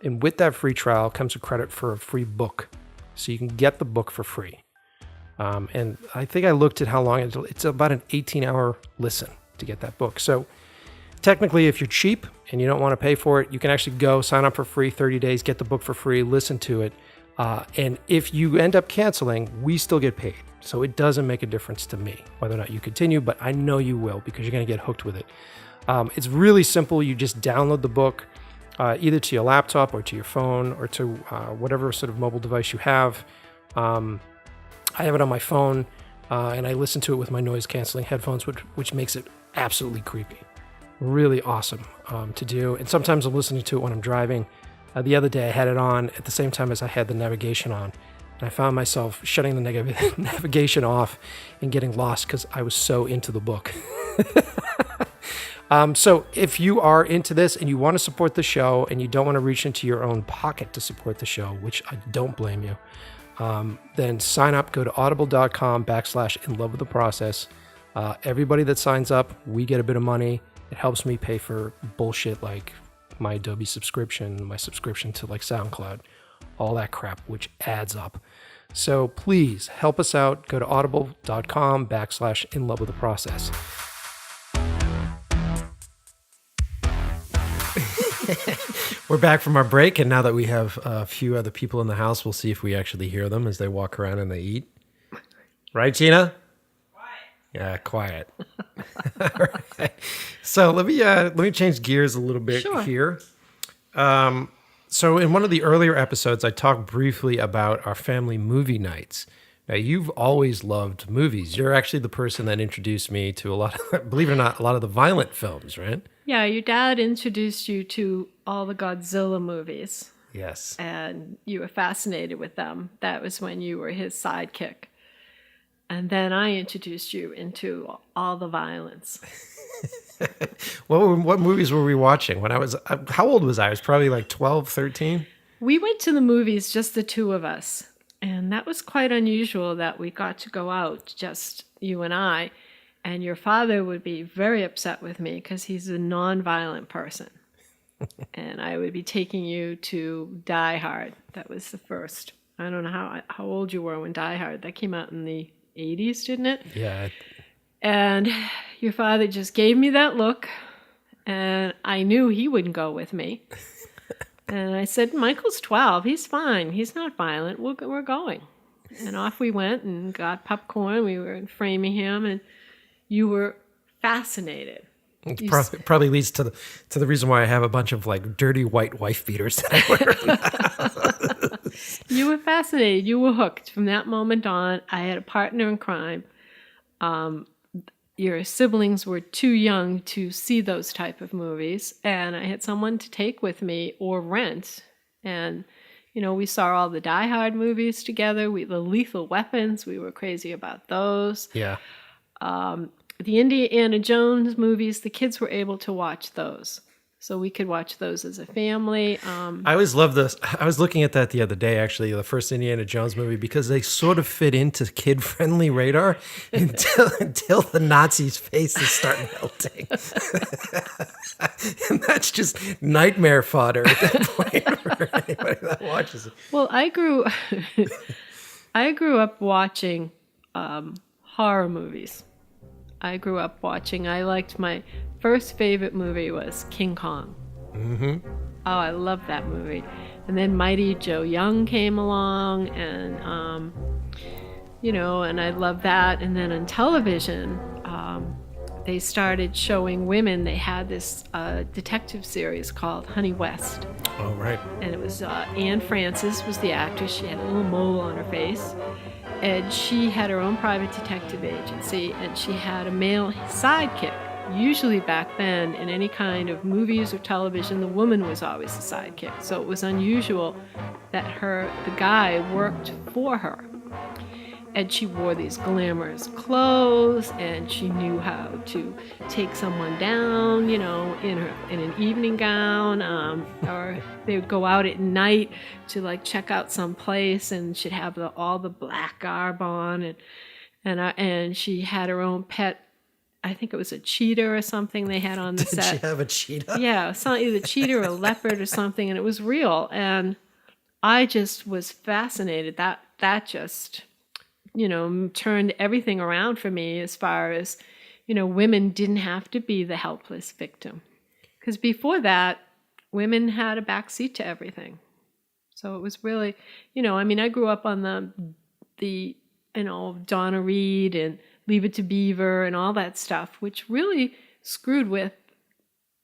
And with that free trial comes a credit for a free book. So you can get the book for free. And I think I looked at how long it's about an 18-hour listen to get that book. So technically, if you're cheap and you don't want to pay for it, you can actually go sign up for free 30 days, get the book for free, listen to it. And if you end up canceling, we still get paid. So it doesn't make a difference to me whether or not you continue, but I know you will because you're going to get hooked with it. It's really simple. You just download the book either to your laptop or to your phone or to whatever sort of mobile device you have. I have it on my phone and I listen to it with my noise canceling headphones, which makes it absolutely creepy. Really awesome to do. And sometimes I'm listening to it when I'm driving. The other day I had it on at the same time as I had the navigation on. And I found myself shutting the navigation off and getting lost because I was so into the book. So if you are into this and you want to support the show and you don't want to reach into your own pocket to support the show, which I don't blame you, then sign up, go to audible.com/inlovewiththeprocess. Everybody that signs up, we get a bit of money. It helps me pay for bullshit like my Adobe subscription, my subscription to like SoundCloud, all that crap, which adds up. So please help us out. Go to audible.com/inlovewiththeprocess. We're back from our break, and now that we have a few other people in the house, we'll see if we actually hear them as they walk around and they eat. Right, Gina? Quiet. Yeah, quiet. All right. So let me change gears a little bit here. So in one of the earlier episodes, I talked briefly about our family movie nights. Now, you've always loved movies. You're actually the person that introduced me to a lot of, believe it or not, a lot of the violent films, right? Yeah, your dad introduced you to all the Godzilla movies. Yes. And you were fascinated with them. That was when you were his sidekick. And then I introduced you into all the violence. What movies were we watching? When I was, how old was I? I was probably like 12, 13. We went to the movies, just the two of us. And that was quite unusual that we got to go out, just you and I. And your father would be very upset with me because he's a non-violent person. And I would be taking you to Die Hard. That was the first. I don't know how old you were when Die Hard. That came out in the 80s, didn't it? Yeah. And your father just gave me that look. And I knew he wouldn't go with me. And I said, Michael's 12. He's fine. He's not violent. We're going. And off we went and got popcorn. We were in Framingham, and you were fascinated. It probably leads to the reason why I have a bunch of like dirty white wife beaters that I wear in the house. You were fascinated. You were hooked. From that moment on, I had a partner in crime. Your siblings were too young to see those type of movies, and I had someone to take with me or rent. And, we saw all the Die Hard movies together. The Lethal Weapons, we were crazy about those. Yeah. The Indiana Jones movies, the kids were able to watch those. So we could watch those as a family. I always love this. I was looking at that the other day, actually, the first Indiana Jones movie, because they sort of fit into kid-friendly radar until the Nazis' faces start melting. And that's just nightmare fodder at that point for anybody that watches it. Well, I grew up watching horror movies. I liked my first favorite movie was King Kong. Mm-hmm. Oh, I loved that movie. And then Mighty Joe Young came along, and, and I loved that. And then on television, they started showing women. They had this detective series called Honey West. Oh, right. And it was Anne Francis was the actress. She had a little mole on her face. And she had her own private detective agency, and she had a male sidekick. Usually back then, in any kind of movies or television, the woman was always the sidekick. So it was unusual that the guy worked for her. And she wore these glamorous clothes, and she knew how to take someone down, in an evening gown, or they would go out at night to check out some place, and she'd have all the black garb on, and she had her own pet. I think it was a cheetah or something they had on the set. Did she have a cheetah? Yeah, either a cheetah or a leopard or something, and it was real. And I just was fascinated. That just turned everything around for me as far as, women didn't have to be the helpless victim. Because before that, women had a backseat to everything. So it was really, I grew up on the Donna Reed and Leave It to Beaver and all that stuff, which really screwed with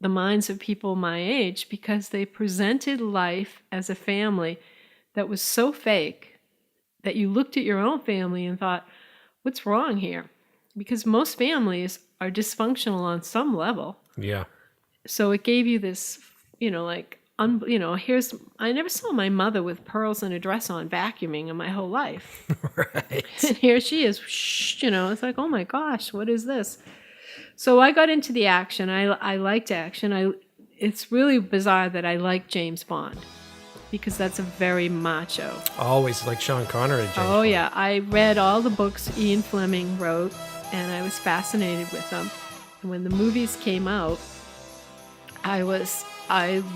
the minds of people my age because they presented life as a family that was so fake that you looked at your own family and thought, what's wrong here? Because most families are dysfunctional on some level. Yeah. So it gave you this, I never saw my mother with pearls and a dress on vacuuming in my whole life. Right. And here she is, it's like, oh my gosh, what is this? So I got into the action. I liked action. It's really bizarre that I like James Bond because that's a very macho. Always like Sean Connery. James Bond. Yeah. I read all the books Ian Fleming wrote, and I was fascinated with them. And when the movies came out, I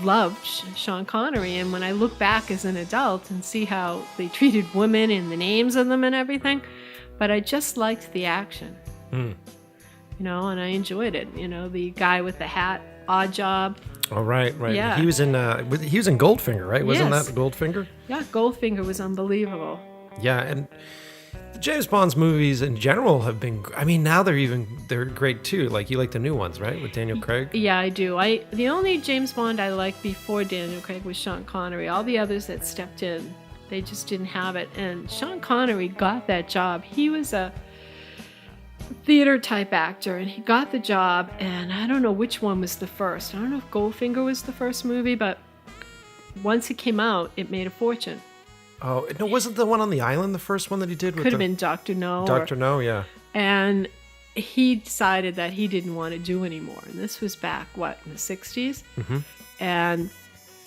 loved Sean Connery. And when I look back as an adult and see how they treated women and the names of them and everything, but I just liked the action. And I enjoyed it. The guy with the hat, Odd Job. Oh, right. Yeah. He was in Goldfinger, right? Wasn't Yes. that Goldfinger? Yeah, Goldfinger was unbelievable. Yeah, and James Bond's movies in general have been, now they're great too. Like, you like the new ones, right? With Daniel Craig? Yeah, I do. The only James Bond I liked before Daniel Craig was Sean Connery. All the others that stepped in, they just didn't have it. And Sean Connery got that job. He was a theater type actor, and he got the job, and I don't know which one was the first. I don't know if Goldfinger was the first movie, but once it came out, it made a fortune. Oh, no, wasn't the one on the island the first one that he did? Could have been Dr. No. Dr. No, yeah. And he decided that he didn't want to do anymore. And this was back, in the 60s? Mm-hmm. And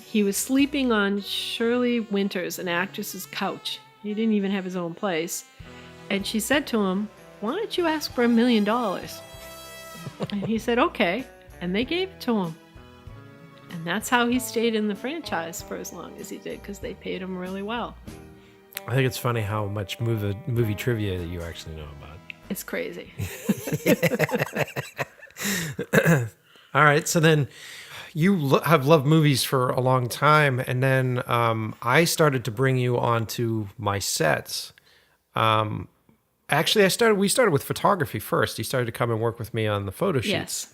he was sleeping on Shirley Winters, an actress's couch. He didn't even have his own place. And she said to him, "Why don't you ask for $1 million?" And he said, okay. And they gave it to him. And that's how he stayed in the franchise for as long as he did, because they paid him really well. I think it's funny how much movie trivia that you actually know about. It's crazy. All right, so then you have loved movies for a long time, and then I started to bring you onto my sets. Actually, we started with photography first. You started to come and work with me on the photo shoots. Yes.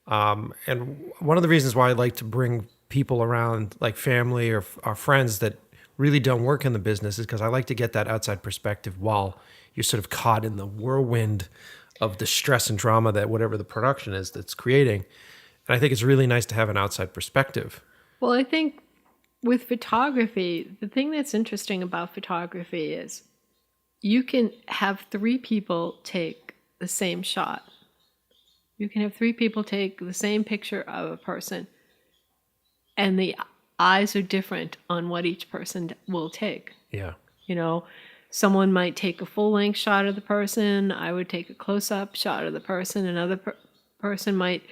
And one of the reasons why I like to bring people around, like family or friends that really don't work in the business, is because I like to get that outside perspective while you're sort of caught in the whirlwind of the stress and drama that whatever the production is that's creating. And I think it's really nice to have an outside perspective. Well, I think with photography, the thing that's interesting about photography is you can have 3 people take the same shot. You can have 3 people take the same picture of a person, and the eyes are different on what each person will take. Yeah. Someone might take a full-length shot of the person. I would take a close-up shot of the person. Another person might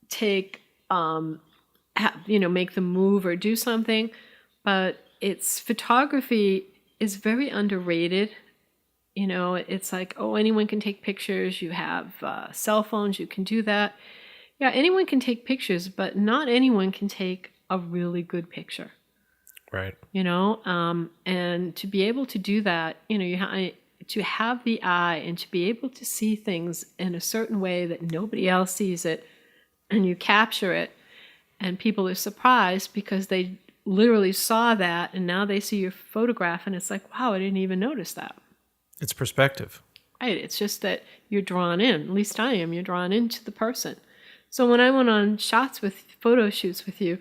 take, make them move or do something. But photography is very underrated. It's like, oh, anyone can take pictures. You have cell phones, you can do that. Yeah, anyone can take pictures, but not anyone can take a really good picture. Right. And to be able to do that, to have the eye and to be able to see things in a certain way that nobody else sees it, and you capture it, and people are surprised because they literally saw that, and now they see your photograph, and it's like, wow, I didn't even notice that. It's perspective. Right. It's just that you're drawn in. At least I am. You're drawn into the person. So when I went on photo shoots with you,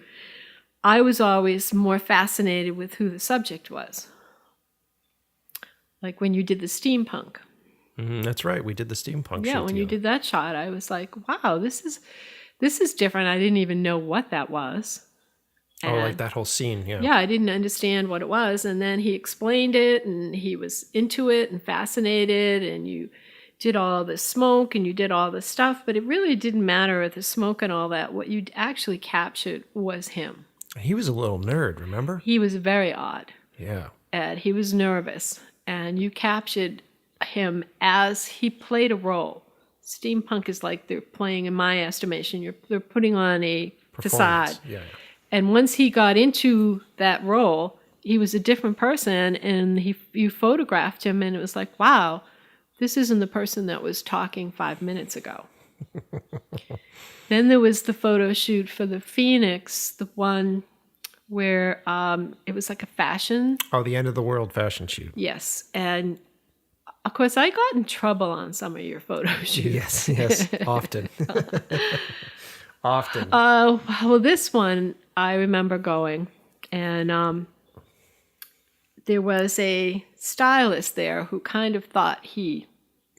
I was always more fascinated with who the subject was. Like when you did the steampunk. That's right. We did the steampunk shoot. Yeah, when you did that shot, I was like, wow, this is different. I didn't even know what that was. And like that whole scene, yeah. Yeah, I didn't understand what it was. And then he explained it, and he was into it and fascinated, and you did all the smoke and you did all the stuff, but it really didn't matter with the smoke and all that. What you actually captured was him. He was a little nerd, remember? He was very odd. Yeah. And he was nervous, and you captured him as he played a role. Steampunk is like they're playing, in my estimation, they're putting on a facade. Yeah. And once he got into that role, he was a different person, and you photographed him, and it was like, wow, this isn't the person that was talking 5 minutes ago. Then there was the photo shoot for the Phoenix, the one where it was like a fashion. Oh, the end of the world fashion shoot. Yes. And of course, I got in trouble on some of your photo shoots. Yes, often. Often. Well, this one, I remember going, and there was a stylist there who kind of thought he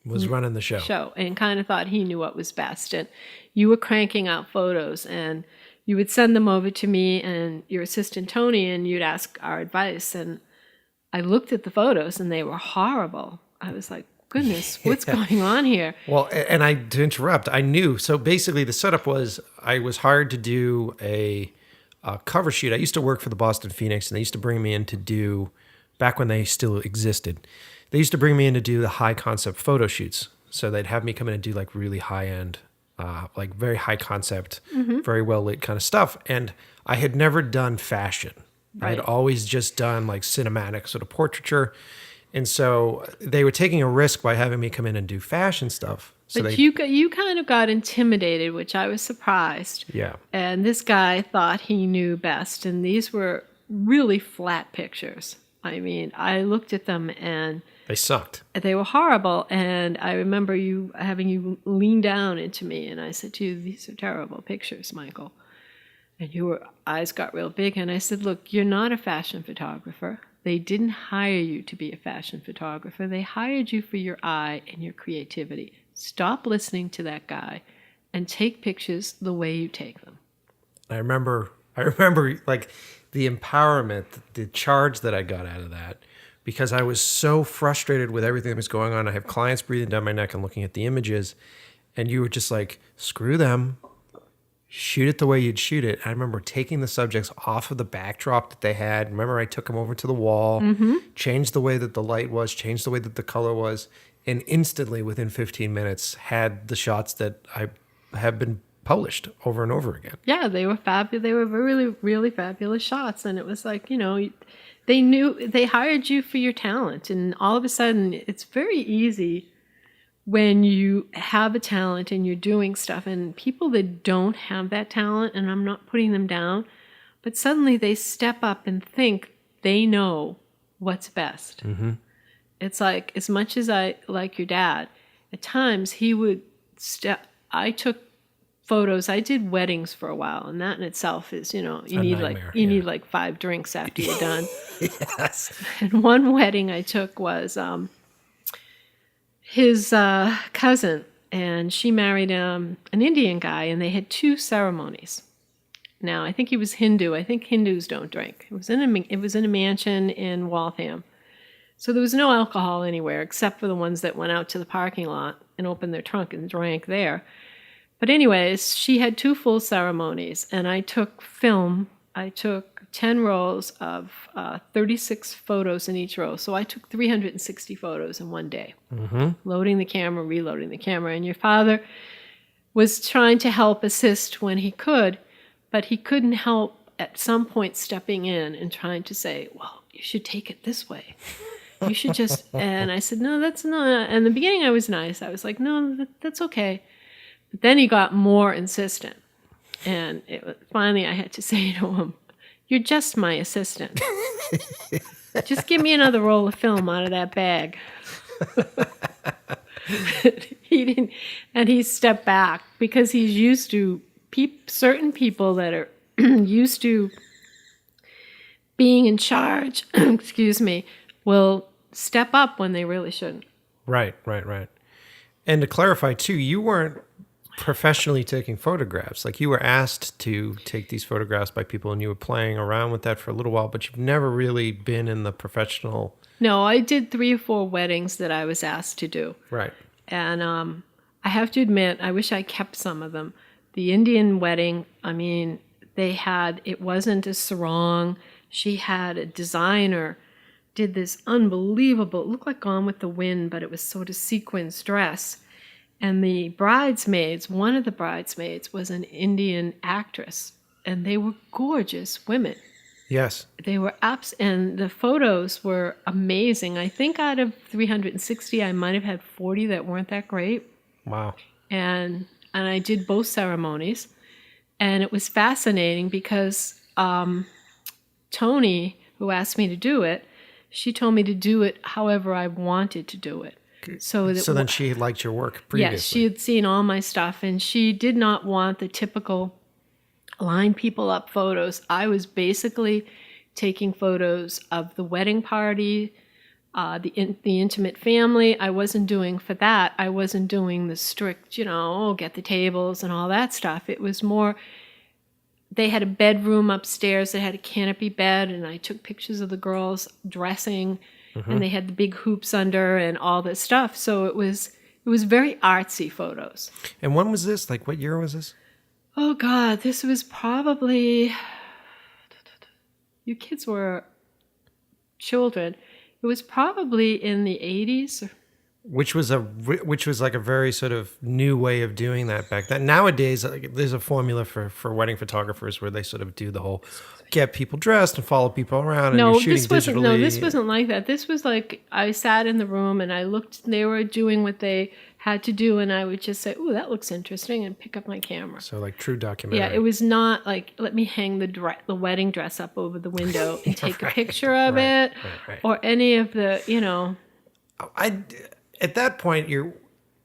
Was running the show. And kind of thought he knew what was best. And you were cranking out photos, and you would send them over to me and your assistant Tony, and you'd ask our advice. And I looked at the photos, and they were horrible. I was like, goodness, what's going on here? Well, and to interrupt, I knew. So basically the setup was I was hired to do a cover shoot. I used to work for the Boston Phoenix, and they used to bring me in to do, back when they still existed, they used to bring me in to do the high concept photo shoots. So they'd have me come in and do like really high end, like very high concept, very well lit kind of stuff. And I had never done fashion. Right. I had always just done like cinematic sort of portraiture. And so they were taking a risk by having me come in and do fashion stuff. So But you kind of got intimidated, which I was surprised. Yeah. And this guy thought he knew best. And these were really flat pictures. I mean, I looked at them and They sucked. they were horrible. And I remember having you lean down into me, and I said to you, these are terrible pictures, Michael. And your eyes got real big. And I said, look, you're not a fashion photographer. They didn't hire you to be a fashion photographer. They hired you for your eye and your creativity. Stop listening to that guy and take pictures the way you take them. I remember like the empowerment, the charge that I got out of that, because I was so frustrated with everything that was going on. I have clients breathing down my neck and looking at the images, and you were just like, screw them. Shoot it the way you'd shoot it. I remember taking the subjects off of the backdrop that they had. Remember, I took them over to the wall, changed the way that the light was, changed the way that the color was, and instantly, within 15 minutes, had the shots that I have been published over and over again. Yeah, they were fabulous. They were really, really fabulous shots. And it was like, they hired you for your talent. And all of a sudden, it's very easy when you have a talent and you're doing stuff, and people that don't have that talent, and I'm not putting them down, but suddenly they step up and think they know what's best. Mm-hmm. It's like, as much as I like your dad, at times he would I took photos. I did weddings for a while, and that in itself is, you need like 5 drinks after you're done. Yes. And one wedding I took was his cousin, and she married an Indian guy, and they had 2 ceremonies. Now, I think he was Hindu. I think Hindus don't drink. It was in a mansion in Waltham. So there was no alcohol anywhere except for the ones that went out to the parking lot and opened their trunk and drank there. But anyways, she had 2 full ceremonies, and I took film. I took 10 rows of 36 photos in each row. So I took 360 photos in one day, loading the camera, reloading the camera. And your father was trying to help assist when he could, but he couldn't help at some point stepping in and trying to say, well, you should take it this way. You should just, and I said, no, that's not. And in the beginning I was nice. I was like, no, that's okay. But then he got more insistent. And finally I had to say to him, you're just my assistant. Just give me another roll of film out of that bag. He didn't, and he stepped back because he's used to certain people that are used to being in charge, excuse me, will step up when they really shouldn't. Right. And to clarify too, you weren't professionally taking photographs. Like, you were asked to take these photographs by people, and you were playing around with that for a little while, but you've never really been in the professional. No, I did 3 or 4 weddings that I was asked to do. Right. And I have to admit, I wish I kept some of them. The Indian wedding, I mean, it wasn't a sarong. She had a designer, did this unbelievable, it looked like Gone with the Wind, but it was sort of sequins dress. And the bridesmaids, one of the bridesmaids was an Indian actress, and they were gorgeous women. Yes. They were and the photos were amazing. I think out of 360, I might have had 40 that weren't that great. Wow. And I did both ceremonies, and it was fascinating because Tony, who asked me to do it, she told me to do it however I wanted to do it. So then she liked your work previously. Yes, she had seen all my stuff, and she did not want the typical line people up photos. I was basically taking photos of the wedding party, the intimate family. I wasn't doing for that. I wasn't doing the strict, get the tables and all that stuff. It was more, they had a bedroom upstairs. They had a canopy bed, and I took pictures of the girls dressing, and they had the big hoops under and all this stuff. So it was very artsy photos. And when was this? Like, what year was this? Oh, God, this was probably, you kids were children. It was probably in the 80s. Which was like a very sort of new way of doing that back then. Nowadays, there's a formula for wedding photographers where they sort of do the whole get people dressed and follow people around. And you're shooting digitally. No, this wasn't like that. This was like I sat in the room and I looked. They were doing what they had to do, and I would just say, "Ooh, that looks interesting," and pick up my camera. So like true documentary. Yeah, it was not like let me hang the wedding dress up over the window and take a picture of it, or any of the At that point,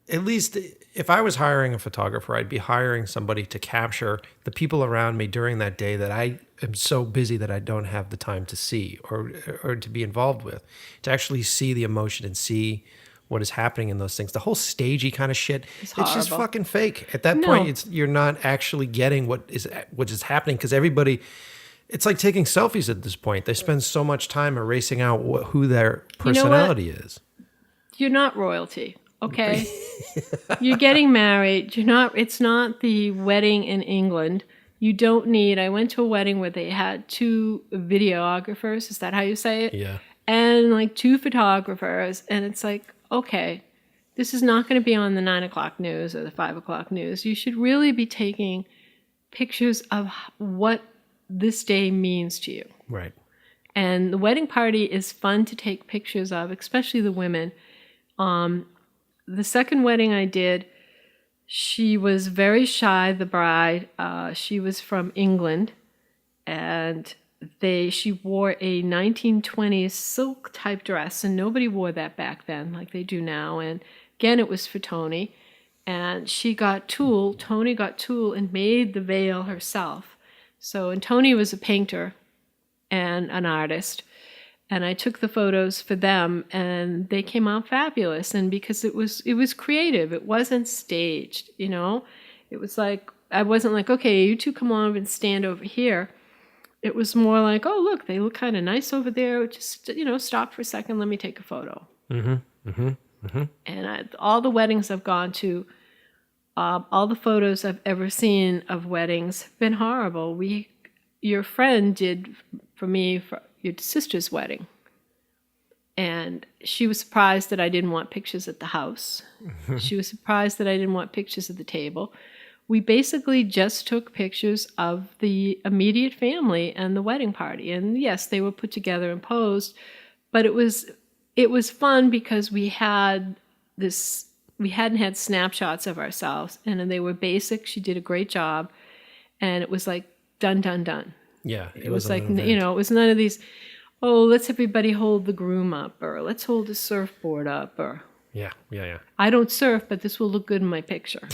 at least if I was hiring a photographer, I'd be hiring somebody to capture the people around me during that day that I am so busy that I don't have the time to see or to be involved with, to actually see the emotion and see what is happening in those things. The whole stagey kind of shit, it's just fucking fake. At that point, you're not actually getting what is happening, because everybody, it's like taking selfies at this point. They spend so much time erasing out who their personality is. You're not royalty, okay? You're getting married. It's not the wedding in England. You don't need, I went to a wedding where they had 2 videographers. Is that how you say it? Yeah. And like 2 photographers. And it's like, okay, this is not going to be on the 9 o'clock news or the 5 o'clock news. You should really be taking pictures of what this day means to you. Right. And the wedding party is fun to take pictures of, especially the women. The second wedding I did, she was very shy, the bride. She was from England, and she wore a 1920s silk type dress, and nobody wore that back then like they do now. And again, it was for Tony, and she got tulle. Tony got tulle and made the veil herself. And Tony was a painter and an artist. And I took the photos for them, and they came out fabulous. And because it was creative, it wasn't staged, It was like, I wasn't like, okay, you 2 come on and stand over here. It was more like, oh, look, they look kind of nice over there. Just, stop for a second, let me take a photo. And all the weddings I've gone to, all the photos I've ever seen of weddings have been horrible. Your friend did for me for your sister's wedding, and she was surprised that I didn't want pictures at the house. She was surprised that I didn't want pictures at the table. We basically just took pictures of the immediate family and the wedding party, and yes, they were put together and posed, but it was fun because we hadn't had snapshots of ourselves, and they were basic. She did a great job, and it was like done, done, done. Yeah, it was like, it was none of these, oh, let's everybody hold the groom up, or let's hold the surfboard up, or yeah. I don't surf, but this will look good in my picture.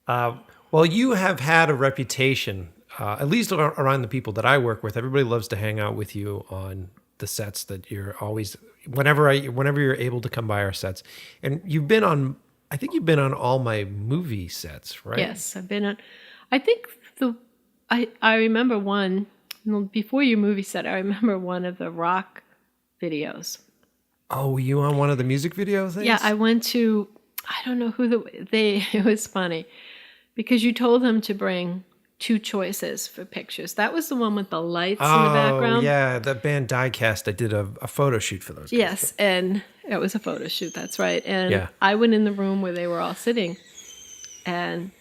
Well, you have had a reputation, at least around the people that I work with. Everybody loves to hang out with you on the sets that you're always, whenever you're able to come by our sets. And I think you've been on all my movie sets, right? Yes, I've been on, I think I remember one, before your movie set, I remember one of the rock videos. Oh, were you on one of the music video things? Yeah, I went to, I don't know who it was funny, because you told them to bring 2 choices for pictures. That was the one with the lights in the background. Oh, yeah, the band Diecast, I did a photo shoot for those guys. Yes, and it was a photo shoot, that's right. And I went in the room where they were all sitting, and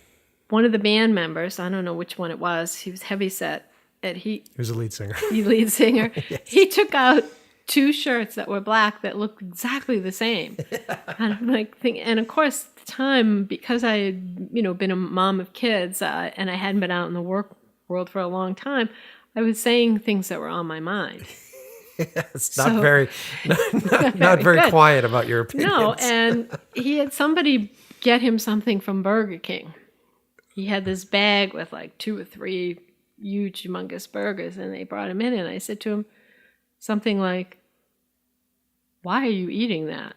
one of the band members, I don't know which one it was, he was heavyset, and he was a lead singer. Lead singer. Yes. He took out 2 shirts that were black that looked exactly the same. And I'm like thinking, and of course, at the time, because I had, been a mom of kids, and I hadn't been out in the work world for a long time, I was saying things that were on my mind. It's not very quiet about your opinions. No, and he had somebody get him something from Burger King. he had this bag with like 2 or 3 huge, humongous burgers, and they brought him in, and I said to him something like, "Why are you eating that?"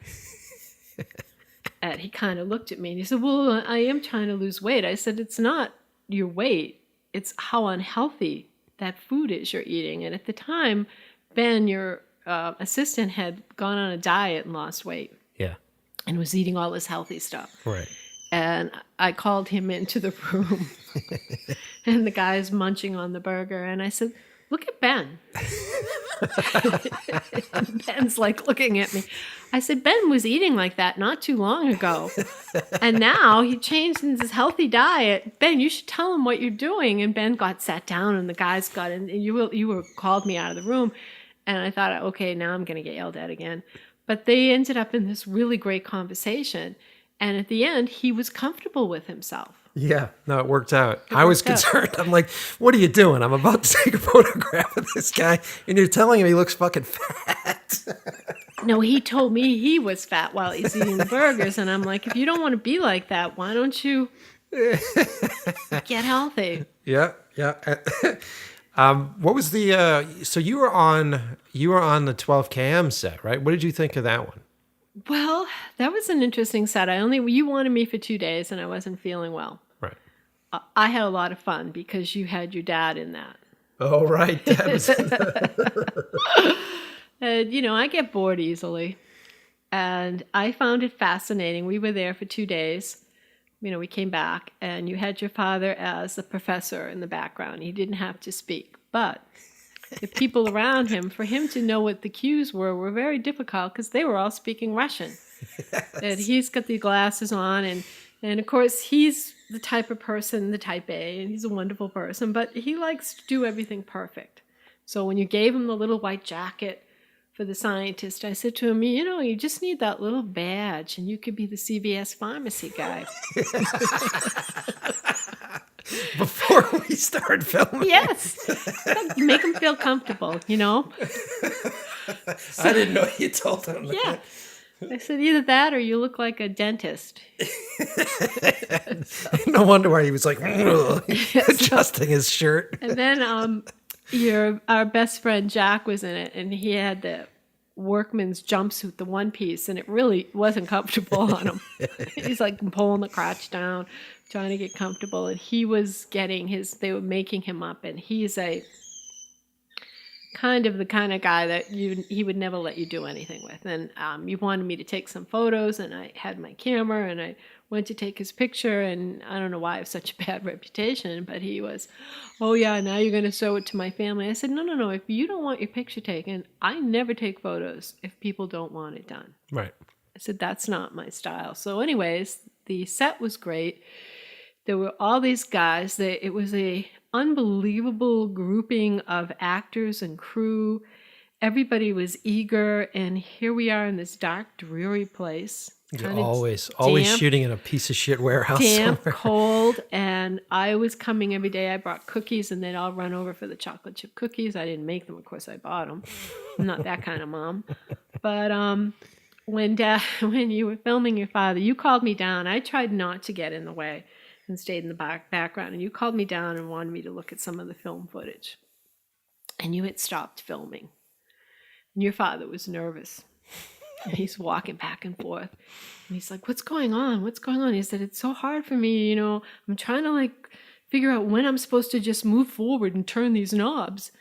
And he kind of looked at me and he said, "Well, I am trying to lose weight." I said, "It's not your weight. It's how unhealthy that food is you're eating." And at the time, Ben, your assistant, had gone on a diet and lost weight. Yeah. And was eating all this healthy stuff. Right. And I called him into the room. And the guy's munching on the burger. And I said, "Look at Ben." And Ben's like looking at me. I said, "Ben was eating like that not too long ago. And now he changed into this healthy diet. Ben, you should tell him what you're doing." And Ben got sat down, and the guys got in. And you were called me out of the room. And I thought, okay, now I'm going to get yelled at again. But they ended up in this really great conversation. And at the end, he was comfortable with himself. Yeah, no, it worked out. I was concerned. I'm like, what are you doing? I'm about to take a photograph of this guy, and you're telling him he looks fucking fat. No, he told me he was fat while he's eating the burgers. And I'm like, if you don't want to be like that, why don't you get healthy? Yeah, yeah. What was the? So you were on the 12 km set, right? What did you think of that one? Well, that was an interesting set. You wanted me for 2 days, and I wasn't feeling well. Right. I had a lot of fun because you had your dad in that. Oh, right. Dad was in And, I get bored easily, and I found it fascinating. We were there for 2 days. We came back, and you had your father as the professor in the background. He didn't have to speak, but the people around him, for him to know what the cues were very difficult because they were all speaking Russian. Yes. And he's got the glasses on, and of course he's the type of person, the type A, and he's a wonderful person, but he likes to do everything perfect. So when you gave him the little white jacket for the scientist, I said to him, you just need that little badge and you could be the CVS pharmacy guy. Before we start filming. Yes. Make him feel comfortable, So, I didn't know you told him that. Yeah. I said, either that or you look like a dentist. No wonder why he was like adjusting his shirt. And then our best friend Jack was in it, and he had the workman's jumpsuit, the one piece, and it really wasn't comfortable on him. He's like pulling the crotch down, trying to get comfortable, and he was getting they were making him up, and he's the kind of guy that he would never let you do anything with. And you wanted me to take some photos, and I had my camera, and I went to take his picture, and I don't know why I have such a bad reputation, but he was, "Oh yeah, now you're going to show it to my family." I said, no, if you don't want your picture taken, I never take photos if people don't want it done. Right. I said, that's not my style. So anyways, the set was great. There were all these guys. It was a unbelievable grouping of actors and crew. Everybody was eager, and here we are in this dark, dreary place. You're always shooting in a piece of shit warehouse damp, somewhere. Cold, and I was coming every day. I brought cookies, and they'd all run over for the chocolate chip cookies. I didn't make them, of course. I bought them. I'm not that kind of mom. But when you were filming your father, you called me down. I tried not to get in the way and stayed in the background. And you called me down and wanted me to look at some of the film footage. And you had stopped filming. And your father was nervous. And he's walking back and forth. And he's like, "What's going on? What's going on?" He said, "It's so hard for me, I'm trying to figure out when I'm supposed to just move forward and turn these knobs."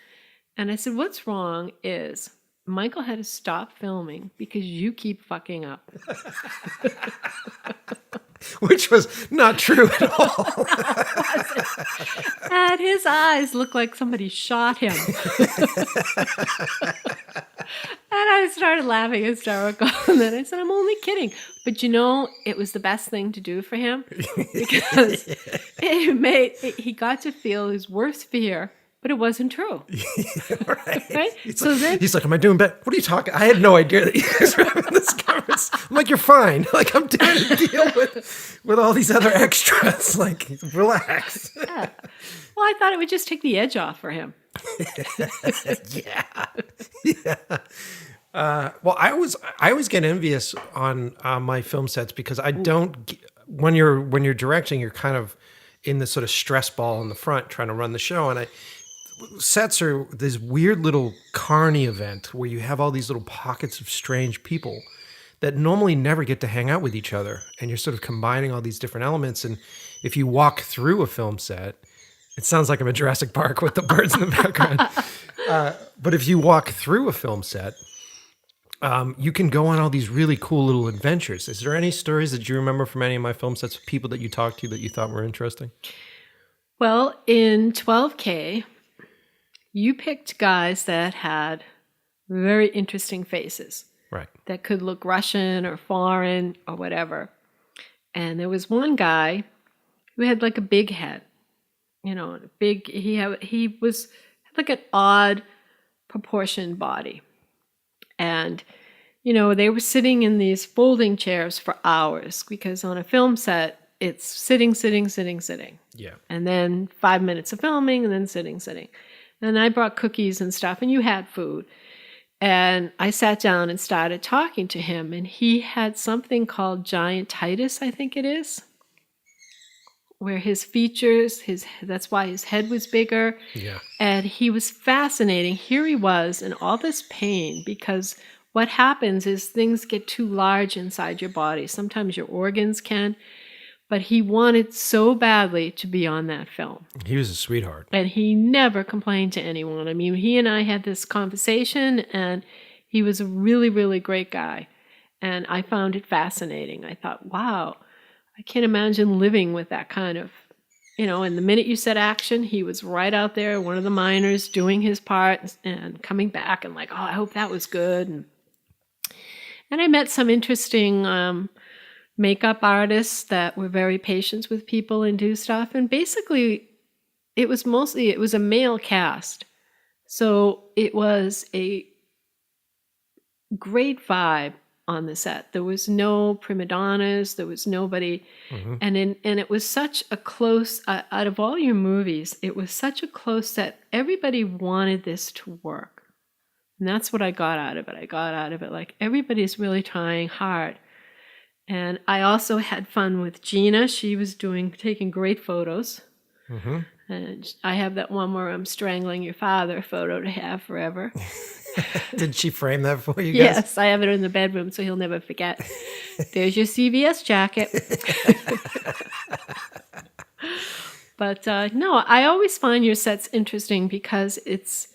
And I said, "What's wrong is Michael had to stop filming because you keep fucking up." Which was not true at all. And his eyes looked like somebody shot him. And I started laughing hysterical. And then I said, "I'm only kidding." But it was the best thing to do for him because he got to feel his worst fear, but it wasn't true. Right? He's like, "Am I doing bad? What are you talking?" I had no idea that you guys were having this conversation. I'm like, "You're fine." I'm trying to deal with all these other extras. Relax. Yeah. Well, I thought it would just take the edge off for him. Yeah. Well, I always get envious on my film sets because I don't. When you're directing, you're kind of in the sort of stress ball in the front trying to run the show. And sets are this weird little carny event where you have all these little pockets of strange people that normally never get to hang out with each other. And you're sort of combining all these different elements. And if you walk through a film set, it sounds like I'm at Jurassic Park with the birds in the background. But if you walk through a film set, you can go on all these really cool little adventures. Is there any stories that you remember from any of my film sets, people that you talked to that you thought were interesting? Well, in 12K, you picked guys that had very interesting faces. Right. That could look Russian or foreign or whatever. And there was one guy who had like a big head. He was like an odd proportioned body. And, they were sitting in these folding chairs for hours because on a film set, it's sitting. Yeah. And then 5 minutes of filming and then sitting. And I brought cookies and stuff and you had food. And I sat down and started talking to him, and he had something called giantitis, I think it is, where his features, that's why his head was bigger. Yeah. And he was fascinating. Here he was in all this pain because what happens is things get too large inside your body. Sometimes your organs can. But he wanted so badly to be on that film. He was a sweetheart. And he never complained to anyone. I mean, he and I had this conversation, and he was a really, really great guy. And I found it fascinating. I thought, wow, I can't imagine living with that kind of, and the minute you said action, he was right out there, one of the miners, doing his part and coming back and like, oh, I hope that was good. And I met some interesting makeup artists that were very patient with people and do stuff. And basically, it was a male cast. So it was a great vibe on the set. There was no prima donnas. There was nobody. Mm-hmm. And it was such a close, out of all your movies, it was such a close set. Everybody wanted this to work. And that's what I got out of it. I got out of it like everybody's really trying hard. And I also had fun with Gina. She was taking great photos. Mm-hmm. And I have that one where I'm strangling your father photo to have forever. Did she frame that for you guys? Yes, I have it in the bedroom so he'll never forget. There's your CVS jacket. But no, I always find your sets interesting because it's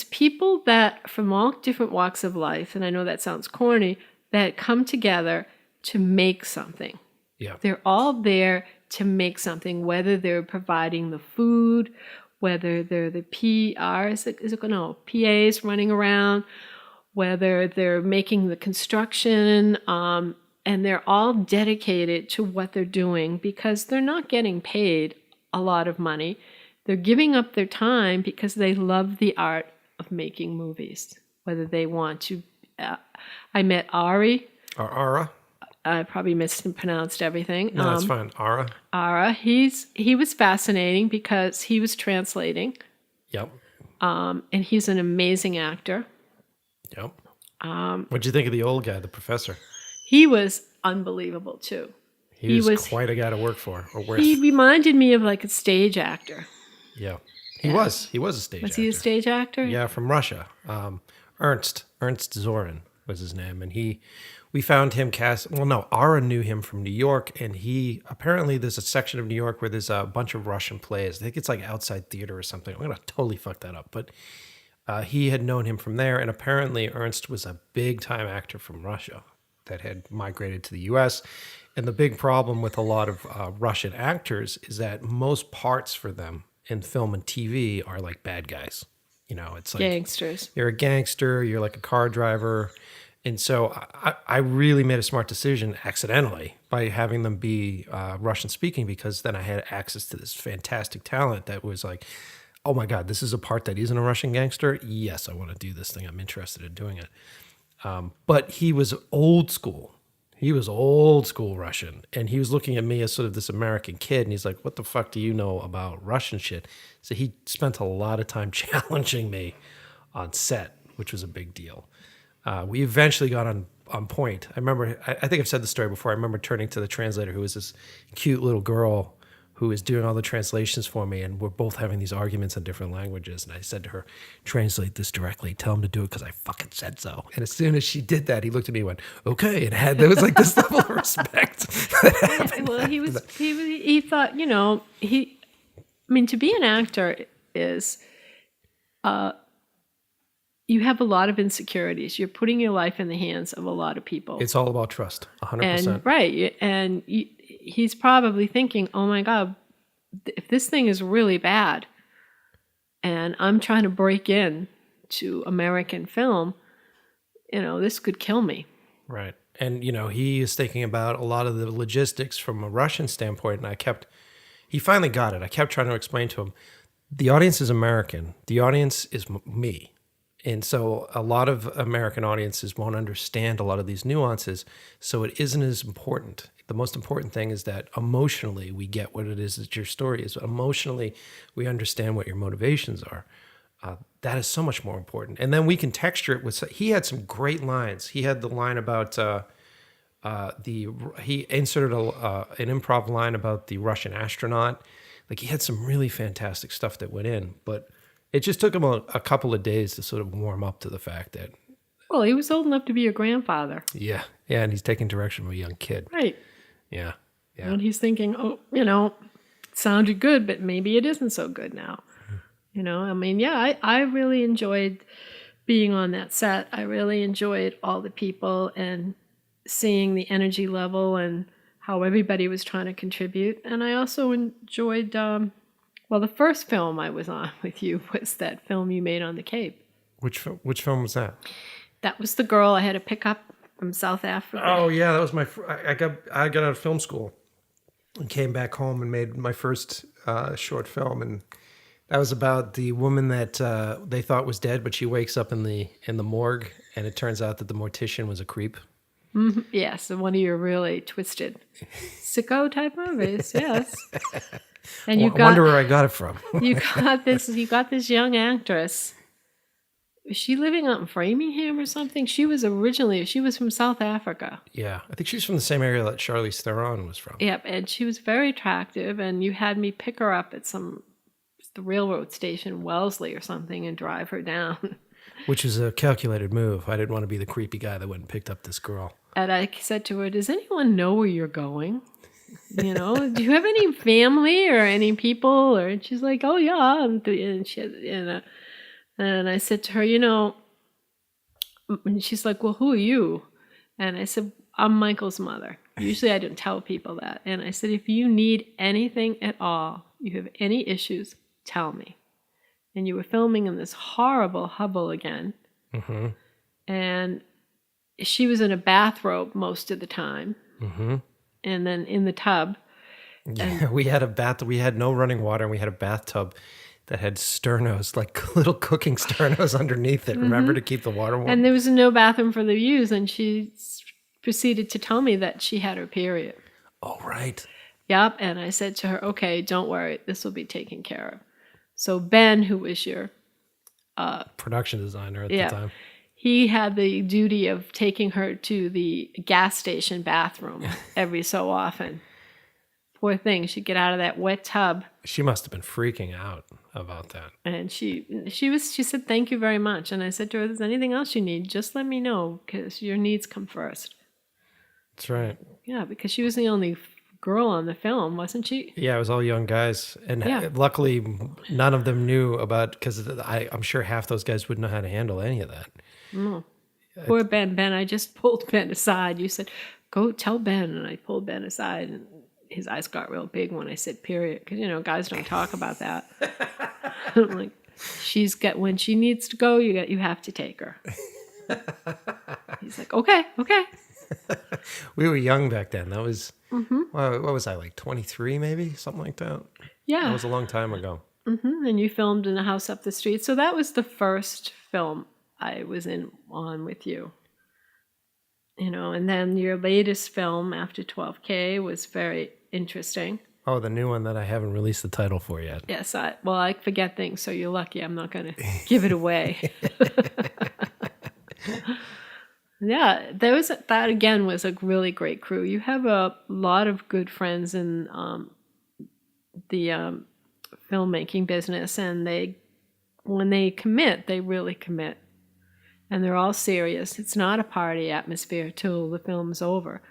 people that from all different walks of life, and I know that sounds corny, that come together to make something. Yeah. They're all there to make something, whether they're providing the food, whether they're the PAs running around, whether they're making the construction, and they're all dedicated to what they're doing because they're not getting paid a lot of money. They're giving up their time because they love the art of making movies, whether they want to. I met Ari. Or Ara. I probably mispronounced everything. No, that's fine. Ara. Ara. He was fascinating because he was translating. Yep. And he's an amazing actor. Yep. What'd you think of the old guy, the professor? He was unbelievable too. He was quite a guy to work for or with. He reminded me of like a stage actor. Yeah. He was a stage actor. Was he a stage actor? Yeah, from Russia. Ernst Zorin was his name, and we found him cast. Well, no, Ara knew him from New York, and apparently there's a section of New York where there's a bunch of Russian plays. I think it's like Outside Theater or something. I'm gonna totally fuck that up, but he had known him from there, and apparently Ernst was a big time actor from Russia that had migrated to the U.S. And the big problem with a lot of Russian actors is that most parts for them in film and TV are like bad guys. It's like gangsters. You're a gangster. You're like a car driver. And so I really made a smart decision accidentally by having them be Russian speaking, because then I had access to this fantastic talent that was like, oh my God, this is a part that isn't a Russian gangster. Yes, I want to do this thing. I'm interested in doing it. But he was old school. He was old school Russian. And he was looking at me as sort of this American kid. And he's like, what the fuck do you know about Russian shit? So he spent a lot of time challenging me on set, which was a big deal. We eventually got on point. I remember, I think I've said the story before. I remember turning to the translator, who was this cute little girl who is doing all the translations for me, and we're both having these arguments in different languages. And I said to her, translate this directly. Tell him to do it because I fucking said so. And as soon as she did that, he looked at me and went, okay. And there was like this level of respect that happened. Well, he thought, to be an actor is, you have a lot of insecurities. You're putting your life in the hands of a lot of people. It's all about trust, 100%. And, right. And he's probably thinking, oh my God, if this thing is really bad and I'm trying to break in to American film, this could kill me. Right. And, he is thinking about a lot of the logistics from a Russian standpoint. And he finally got it. I kept trying to explain to him, the audience is American. The audience is me. And so a lot of American audiences won't understand a lot of these nuances. So it isn't as important. The most important thing is that emotionally we get what it is that your story is. Emotionally, we understand what your motivations are. That is so much more important. And then we can texture it with. He had some great lines. He had the line about he inserted an improv line about the Russian astronaut. Like he had some really fantastic stuff that went in, but it just took him a couple of days to sort of warm up to the fact that. Well, he was old enough to be your grandfather. Yeah, and he's taking direction from a young kid. Right. Yeah. And he's thinking, it sounded good, but maybe it isn't so good now. I really enjoyed being on that set. I really enjoyed all the people and seeing the energy level and how everybody was trying to contribute. And I also enjoyed, the first film I was on with you was that film you made on the Cape. Which film was that? That was the girl I had to pick up from South Africa. Oh yeah, that was I got out of film school and came back home and made my first short film, and that was about the woman that they thought was dead, but she wakes up in the morgue, and it turns out that the mortician was a creep. Mm-hmm. Yes, one of your really twisted sicko type movies. Yes, and I wonder where I got it from. You got this young actress. Was she living out in Framingham or something? She was from South Africa. Yeah, I think she's from the same area that Charlize Theron was from. Yep, and she was very attractive, and you had me pick her up at the railroad station, Wellesley or something, and drive her down. Which is a calculated move. I didn't want to be the creepy guy that went and picked up this girl. And I said to her, does anyone know where you're going? Do you have any family or any people? And she's like, oh yeah. And I said to her, and she's like, well, who are you? And I said, I'm Michael's mother. Usually I don't tell people that. And I said, if you need anything at all, you have any issues, tell me. And you were filming in this horrible hovel again. Mm-hmm. And she was in a bathrobe most of the time. Mm-hmm. And then in the tub. Yeah, we had no running water, and we had a bathtub that had sternos, like little cooking sternos underneath it. Mm-hmm. Remember, to keep the water warm? And there was no bathroom for the use, and she proceeded to tell me that she had her period. Oh, right. Yep, and I said to her, okay, don't worry, this will be taken care of. So Ben, who was your... production designer at the time. He had the duty of taking her to the gas station bathroom every so often. Poor thing, she'd get out of that wet tub. She must have been freaking out about that. And she said, thank you very much. And I said to her, if there's anything else you need, just let me know, because your needs come first. That's right. Yeah, because she was the only girl on the film, wasn't she? Yeah, it was all young guys. And luckily, none of them knew about, because I'm sure half those guys wouldn't know how to handle any of that. No. Poor Ben. I just pulled Ben aside. You said, go tell Ben. And I pulled Ben aside, and his eyes got real big when I said period, because, guys don't talk about that. I'm like, when she needs to go, you have to take her. He's like, okay. We were young back then. That was, what was I, like 23 maybe? Something like that? Yeah. That was a long time ago. Mm-hmm. And you filmed in a house up the street. So that was the first film I was on with you. And then your latest film, After 12K, was very interesting. Oh, the new one that I haven't released the title for yet. Yes, I forget things, so you're lucky. I'm not going to give it away. Yeah, that again was a really great crew. You have a lot of good friends in the filmmaking business, and when they commit, they really commit, and they're all serious. It's not a party atmosphere till the film's over,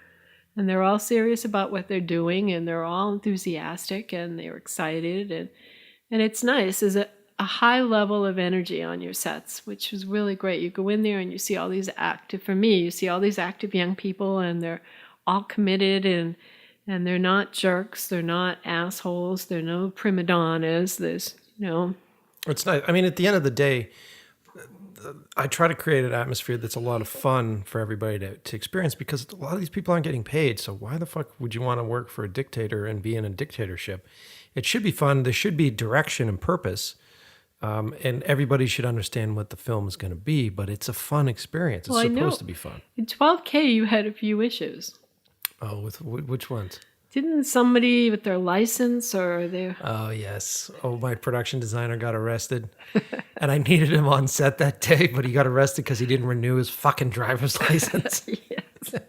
and they're all serious about what they're doing, and they're all enthusiastic, and they're excited, and it's nice. There's a high level of energy on your sets, which is really great. You go in there and you see all these active young people, and they're all committed, and they're not jerks, they're not assholes, they're no prima donnas. There's, It's nice. I mean, at the end of the day, I try to create an atmosphere that's a lot of fun for everybody to experience, because a lot of these people aren't getting paid. So why the fuck would you want to work for a dictator and be in a dictatorship? It should be fun. There should be direction and purpose. And everybody should understand what the film is going to be, but it's a fun experience. It's supposed to be fun. In 12K, you had a few issues. Oh, with which ones? Didn't somebody with their license or their... Oh, yes. Oh, my production designer got arrested. And I needed him on set that day, but he got arrested because he didn't renew his fucking driver's license. Yes.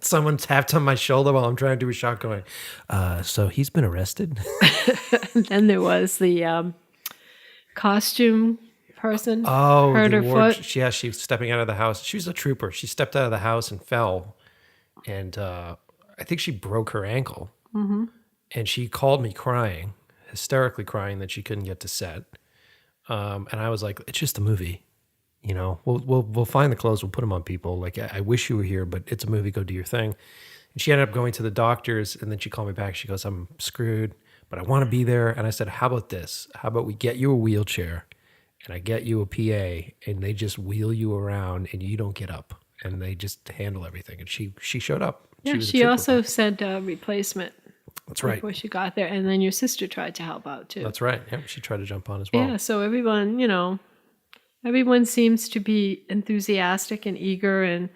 Someone tapped on my shoulder while I'm trying to do a shot going, so he's been arrested? And then there was the costume person. Oh, hurt her foot. Yeah, she was stepping out of the house. She was a trooper. She stepped out of the house and fell. And I think she broke her ankle. Mm-hmm. And she called me crying, hysterically crying that she couldn't get to set. And I was like, it's just a movie. We'll find the clothes. We'll put them on people. Like, I wish you were here, but it's a movie. Go do your thing. And she ended up going to the doctors. And then she called me back. She goes, I'm screwed, but I want to be there. And I said, how about this? How about we get you a wheelchair and I get you a PA and they just wheel you around and you don't get up and they just handle everything. And she showed up. Yeah, she also sent a replacement. That's right. Before she got there. And then your sister tried to help out too. That's right. Yeah, she tried to jump on as well. Yeah, so everyone seems to be enthusiastic and eager, and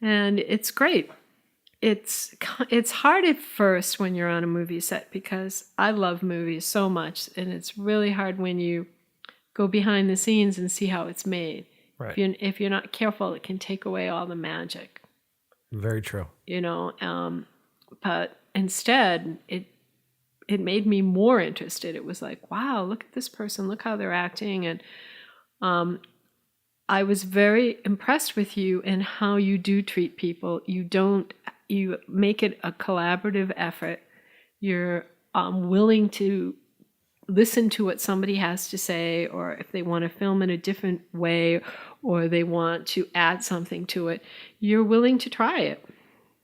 it's great. It's hard at first when you're on a movie set, because I love movies so much, and it's really hard when you go behind the scenes and see how it's made. Right. If you're not careful, it can take away all the magic. Very true. But instead, it made me more interested. It was like, wow, look at this person, look how they're acting, and I was very impressed with you and how you do treat people. You make it a collaborative effort. You're willing to listen to what somebody has to say, or if they want to film in a different way, or they want to add something to it, you're willing to try it.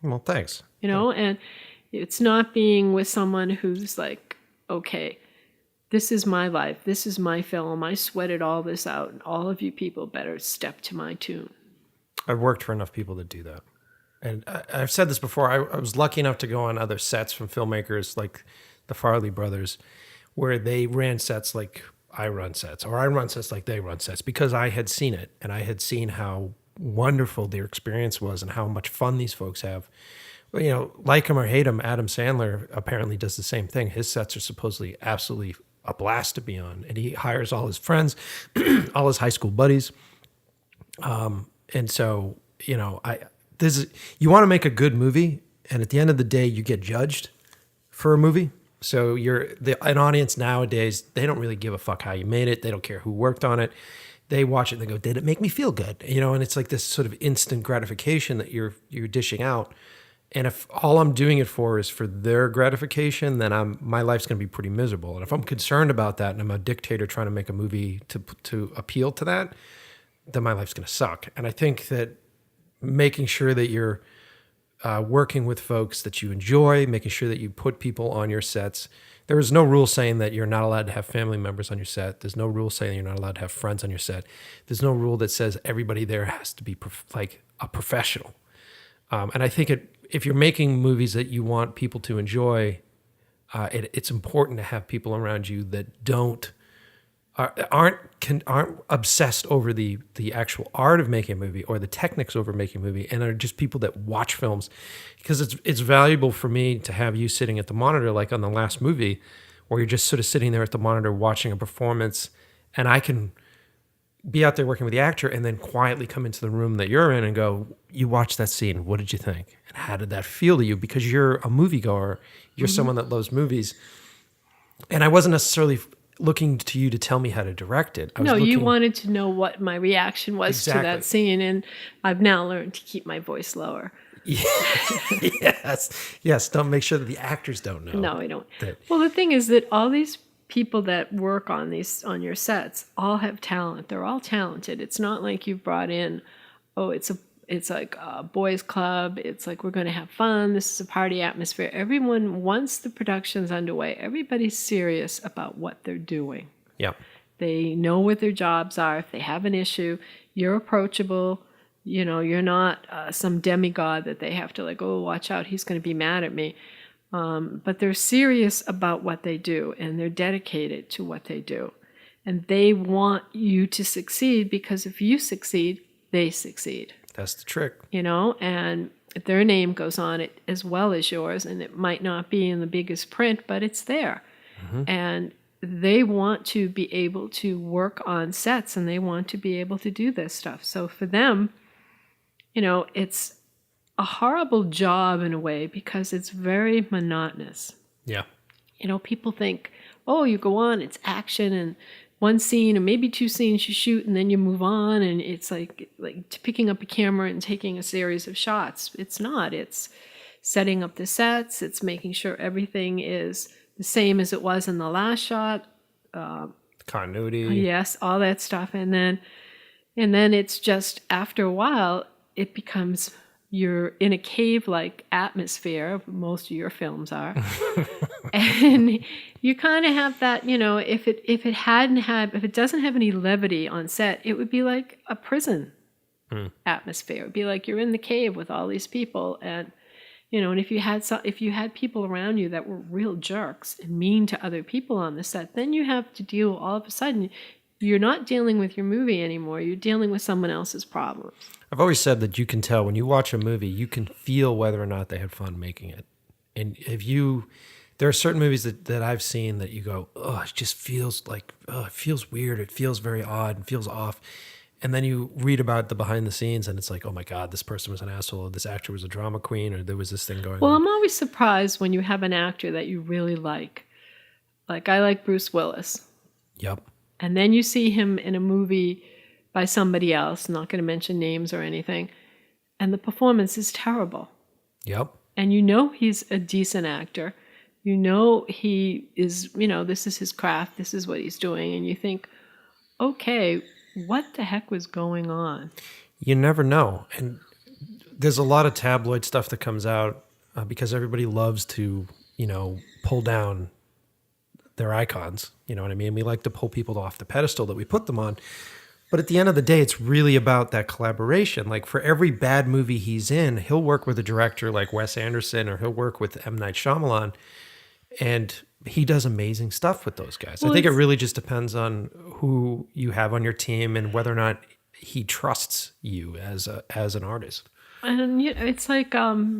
Well, thanks. And it's not being with someone who's like, okay, this is my life, this is my film, I sweated all this out, and all of you people better step to my tune. I've worked for enough people to do that. And I've said this before, I was lucky enough to go on other sets from filmmakers like the Farley brothers, where they ran sets like I run sets, or I run sets like they run sets, because I had seen it, and I had seen how wonderful their experience was and how much fun these folks have. Like him or hate him, Adam Sandler apparently does the same thing. His sets are supposedly absolutely a blast to be on, and he hires all his friends, all his high school buddies. And so, you want to make a good movie, and at the end of the day, you get judged for a movie. So an audience nowadays, they don't really give a fuck how you made it. They don't care who worked on it. They watch it and they go, did it make me feel good? And it's like this sort of instant gratification that you're dishing out. And if all I'm doing it for is for their gratification, then my life's going to be pretty miserable. And if I'm concerned about that and I'm a dictator trying to make a movie to appeal to that, then my life's going to suck. And I think that making sure that you're working with folks that you enjoy, making sure that you put people on your sets. There is no rule saying that you're not allowed to have family members on your set. There's no rule saying you're not allowed to have friends on your set. There's no rule that says everybody there has to be like a professional. And I think if you're making movies that you want people to enjoy, it's important to have people around you that aren't obsessed over the actual art of making a movie or the techniques over making a movie, and are just people that watch films. Because it's valuable for me to have you sitting at the monitor, like on the last movie, where you're just sort of sitting there at the monitor watching a performance, and I can be out there working with the actor and then quietly come into the room that you're in and go, you watched that scene, what did you think? And how did that feel to you? Because you're a moviegoer, you're someone that loves movies. And I wasn't necessarily looking to you to tell me how to direct it. No, you wanted to know what my reaction was to that scene, and I've now learned to keep my voice lower. Yes. Don't make sure that the actors don't know. No, I don't. Well, the thing is that all these people that work on your sets all have talent. They're all talented. It's not like you've brought in, it's like a boys club. It's like we're going to have fun. This is a party atmosphere. Everyone, once the production's underway, everybody's serious about what they're doing. Yeah. They know what their jobs are. If they have an issue, you're approachable. You know, you're not some demigod that they have to like, oh, watch out, he's going to be mad at me. But they're serious about what they do, and they're dedicated to what they do. And they want you to succeed, because if you succeed, they succeed. That's the trick. You know, and their name goes on it as well as yours, and it might not be in the biggest print, but it's there. Mm-hmm. And they want to be able to work on sets, and they want to be able to do this stuff. So for them, you know, it's a horrible job in a way because it's very monotonous. Yeah. You know, people think, oh, you go on, it's action and one scene or maybe two scenes you shoot and then you move on, and it's like picking up a camera and taking a series of shots. It's not. It's setting up the sets. It's making sure everything is the same as it was in the last shot. Continuity. Yes, all that stuff. And then it's just after a while, it becomes you're in a cave-like atmosphere. Most of your films are, and you kind of have that. You know, if it doesn't have any levity on set, it would be like a prison atmosphere. It'd be like you're in the cave with all these people, and you know, and if you had people around you that were real jerks and mean to other people on the set, then you have to deal all of a sudden. You're not dealing with your movie anymore. You're dealing with someone else's problems. I've always said that you can tell when you watch a movie, you can feel whether or not they had fun making it. And there are certain movies that I've seen that you go, oh, it just feels like, oh, it feels weird. It feels very odd and feels off. And then you read about the behind the scenes and it's like, oh my God, this person was an asshole. Or this actor was a drama queen, or there was this thing going on. Well, I'm always surprised when you have an actor that you really like. Like I like Bruce Willis. Yep. And then you see him in a movie by somebody else, not going to mention names or anything, and the performance is terrible. Yep. And you know he's a decent actor. You know he is, you know, this is his craft, this is what he's doing, and you think, okay, what the heck was going on? You never know. And there's a lot of tabloid stuff that comes out because everybody loves to, you know, pull down their icons, you know what I mean? We like to pull people off the pedestal that we put them on. But at the end of the day, it's really about that collaboration. Like for every bad movie he's in, he'll work with a director like Wes Anderson, or he'll work with M. Night Shyamalan, and he does amazing stuff with those guys. Well, I think it really just depends on who you have on your team and whether or not he trusts you as an artist. And you know, it's like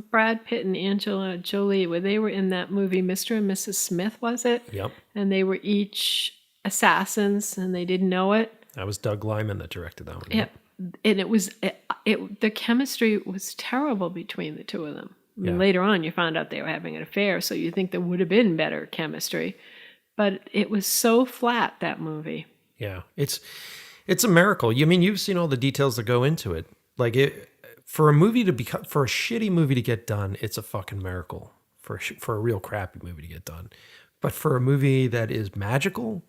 Brad Pitt and Angela Jolie, where they were in that movie Mr. and Mrs. Smith, was it? Yep. And they were each assassins, and they didn't know it. That was Doug Liman that directed that one. Yep. And it was the chemistry was terrible between the two of them. I mean, later on, you found out they were having an affair, so you think there would have been better chemistry, but it was so flat, that movie. Yeah, it's a miracle. I mean, you've seen all the details that go into it. Like for a shitty movie to get done, it's a fucking miracle. For a real crappy movie to get done, but for a movie that is magical,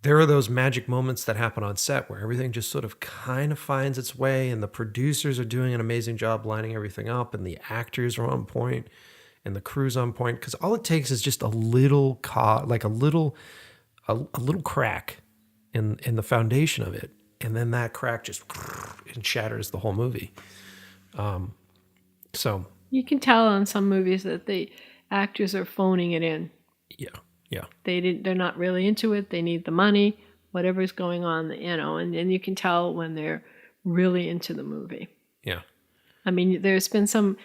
there are those magic moments that happen on set where everything just sort of kind of finds its way, and the producers are doing an amazing job lining everything up, and the actors are on point, and the crew's on point. Because all it takes is just a little a little crack in the foundation of it, and then that crack just shatters the whole movie. So you can tell on some movies that the actors are phoning it in. Yeah. Yeah. They're not really into it. They need the money, whatever's going on, you know, and you can tell when they're really into the movie. Yeah. I mean, there's been some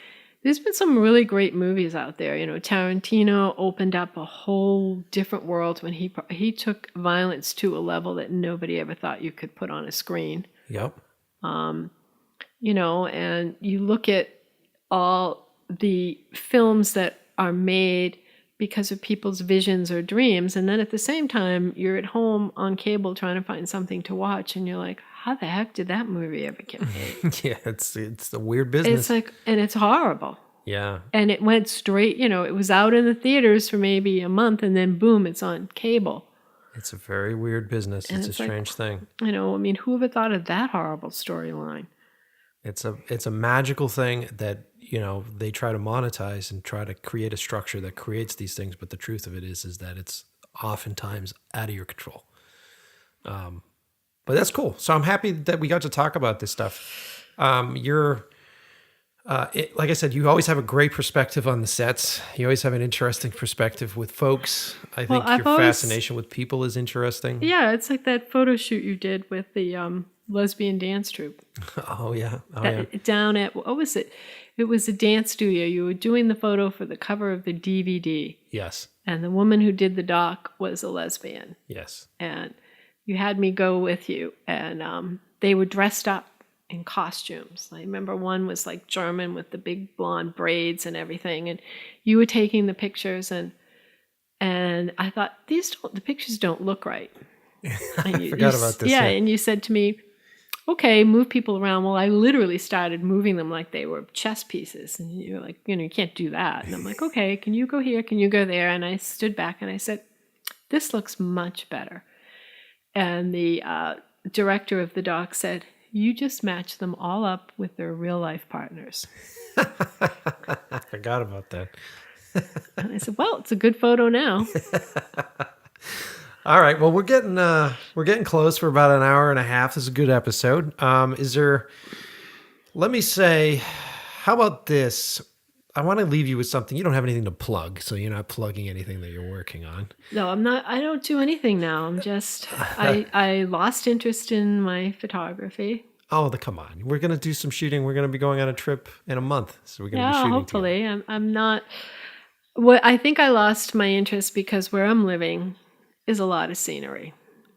really great movies out there. You know, Tarantino opened up a whole different world when he took violence to a level that nobody ever thought you could put on a screen. Yep. You know, and you look at all the films that are made because of people's visions or dreams. And then at the same time, you're at home on cable trying to find something to watch. And you're like, how the heck did that movie ever get made? Yeah, it's the weird business. It's like, and it's horrible. Yeah. And it went straight, it was out in the theaters for maybe a month and then boom, it's on cable. It's a very weird business. And it's a strange thing. Who ever thought of that horrible storyline? It's a magical thing that, they try to monetize and try to create a structure that creates these things. But the truth of it is that it's oftentimes out of your control. But that's cool. So I'm happy that we got to talk about this stuff. Like I said, you always have a great perspective on the sets. You always have an interesting perspective with folks. I think your fascination with people is interesting. Yeah, it's like that photo shoot you did with the lesbian dance troupe. Oh, yeah. Down at, what was it? It was a dance studio. You were doing the photo for the cover of the DVD. Yes. And the woman who did the doc was a lesbian. Yes. And you had me go with you. And they were dressed up in costumes. I remember one was like German with the big blonde braids and everything. And you were taking the pictures and I thought, the pictures don't look right. And I forgot about this. Yeah, and you said to me, okay, move people around. Well, I literally started moving them like they were chess pieces. And you're like, you can't do that. And I'm like, okay, can you go here? Can you go there? And I stood back and I said, this looks much better. And the director of the doc said, you just match them all up with their real life partners. I forgot about that. And I said, well, it's a good photo now. All right. Well, we're getting close. For about an hour and a half. This is a good episode. Let me say, how about this? I want to leave you with something. You don't have anything to plug, so you're not plugging anything that you're working on. No, I'm not. I don't do anything now. I'm just, I lost interest in my photography. Oh, come on. We're going to do some shooting. We're going to be going on a trip in a month. So we're going to be shooting hopefully. together. I'm not. I think I lost my interest because where I'm living is a lot of scenery.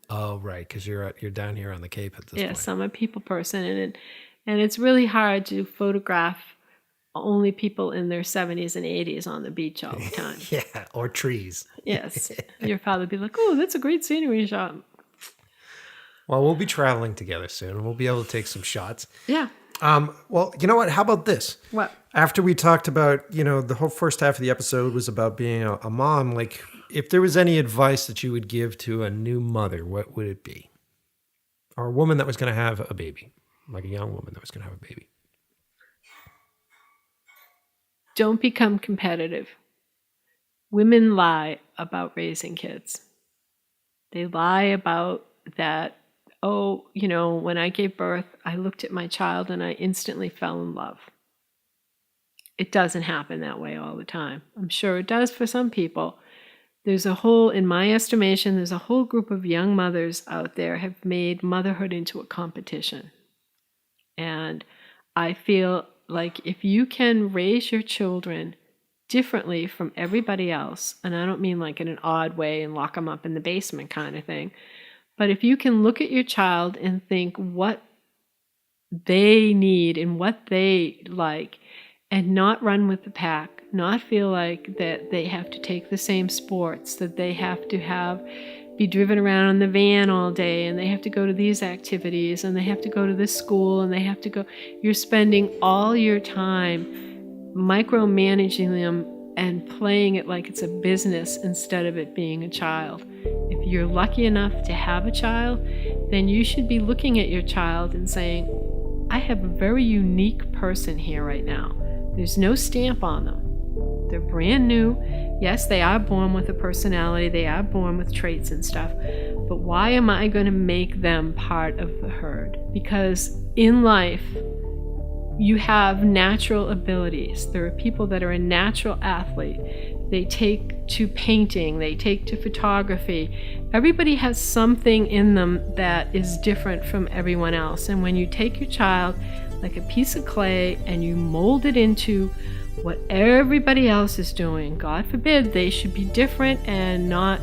Oh, right. Because you're down here on the Cape at this point. Yes, I'm a people person. And it's really hard to photograph only people in their 70s and 80s on the beach all the time. Yeah, or trees. Yes. Your father would be like, oh, that's a great scenery shot. Well, we'll be traveling together soon. We'll be able to take some shots. Yeah. Well, you know what? How about this? What? After we talked about, the whole first half of the episode was about being a mom, like if there was any advice that you would give to a new mother, what would it be? Or a woman that was going to have a baby, like a young woman that was going to have a baby. Don't become competitive. Women lie about raising kids. They lie about that, when I gave birth, I looked at my child and I instantly fell in love. It doesn't happen that way all the time. I'm sure it does for some people. In my estimation, there's a whole group of young mothers out there have made motherhood into a competition. And I feel like if you can raise your children differently from everybody else, and I don't mean like in an odd way and lock them up in the basement kind of thing, but if you can look at your child and think what they need and what they like and not run with the pack, not feel like that they have to take the same sports, that they have to be driven around in the van all day and they have to go to these activities and they have to go to this school and they have to go. You're spending all your time micromanaging them and playing it like it's a business instead of it being a child. If you're lucky enough to have a child, then you should be looking at your child and saying, I have a very unique person here right now. There's no stamp on them. They're brand new. Yes, they are born with a personality. They are born with traits and stuff. But why am I going to make them part of the herd? Because in life, you have natural abilities. There are people that are a natural athlete. They take to painting. They take to photography. Everybody has something in them that is different from everyone else. And when you take your child like a piece of clay and you mold it into what everybody else is doing, God forbid they should be different and not,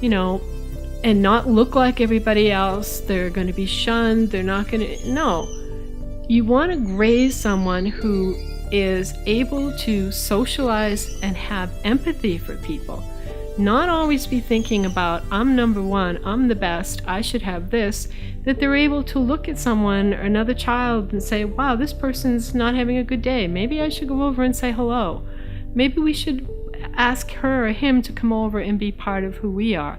and not look like everybody else. They're going to be shunned. They're not going to, no. You want to raise someone who is able to socialize and have empathy for people. Not always be thinking about, I'm number one, I'm the best, I should have this, that they're able to look at someone or another child and say, wow, this person's not having a good day. Maybe I should go over and say hello. Maybe we should ask her or him to come over and be part of who we are.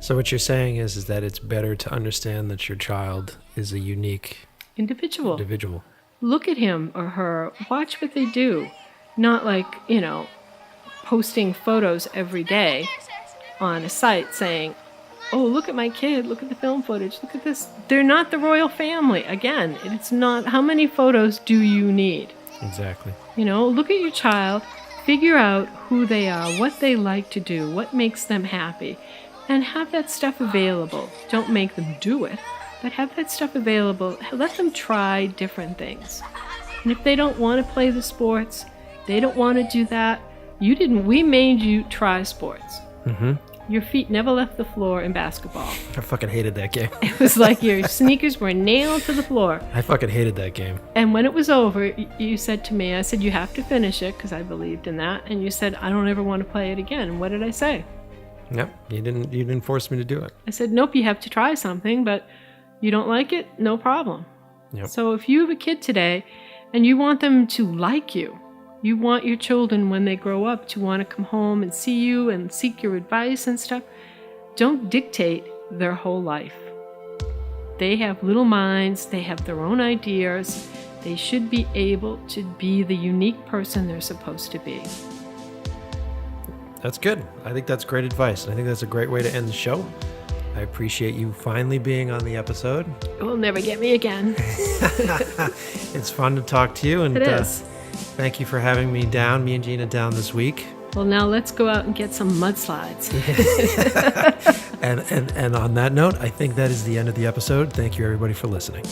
So what you're saying is that it's better to understand that your child is a unique Individual. Look at him or her, watch what they do. Not like, posting photos every day on a site saying, oh, look at my kid, look at the film footage, look at this. They're not the royal family. Again, it's not, how many photos do you need? Exactly. Look at your child, figure out who they are, what they like to do, what makes them happy, and have that stuff available. Don't make them do it, but have that stuff available. Let them try different things. And if they don't want to play the sports, they don't want to do that, we made you try sports. Mm-hmm. Your feet never left the floor in basketball. I fucking hated that game. It was like your sneakers were nailed to the floor. I fucking hated that game. And when it was over, you said to me, I said, you have to finish it, because I believed in that. And you said, I don't ever want to play it again. And what did I say? Yep, you didn't force me to do it. I said, nope, you have to try something, but you don't like it, no problem. Yep. So if you have a kid today and you want them to like you, you want your children when they grow up to want to come home and see you and seek your advice and stuff, don't dictate their whole life. They have little minds, they have their own ideas, they should be able to be the unique person they're supposed to be. That's good. I think that's great advice. And I think that's a great way to end the show. I appreciate you finally being on the episode. It will never get me again. It's fun to talk to you. And it is. Thank you for having me and Gina down this week. Well, now let's go out and get some mudslides. And on that note, I think that is the end of the episode. Thank you, everybody, for listening.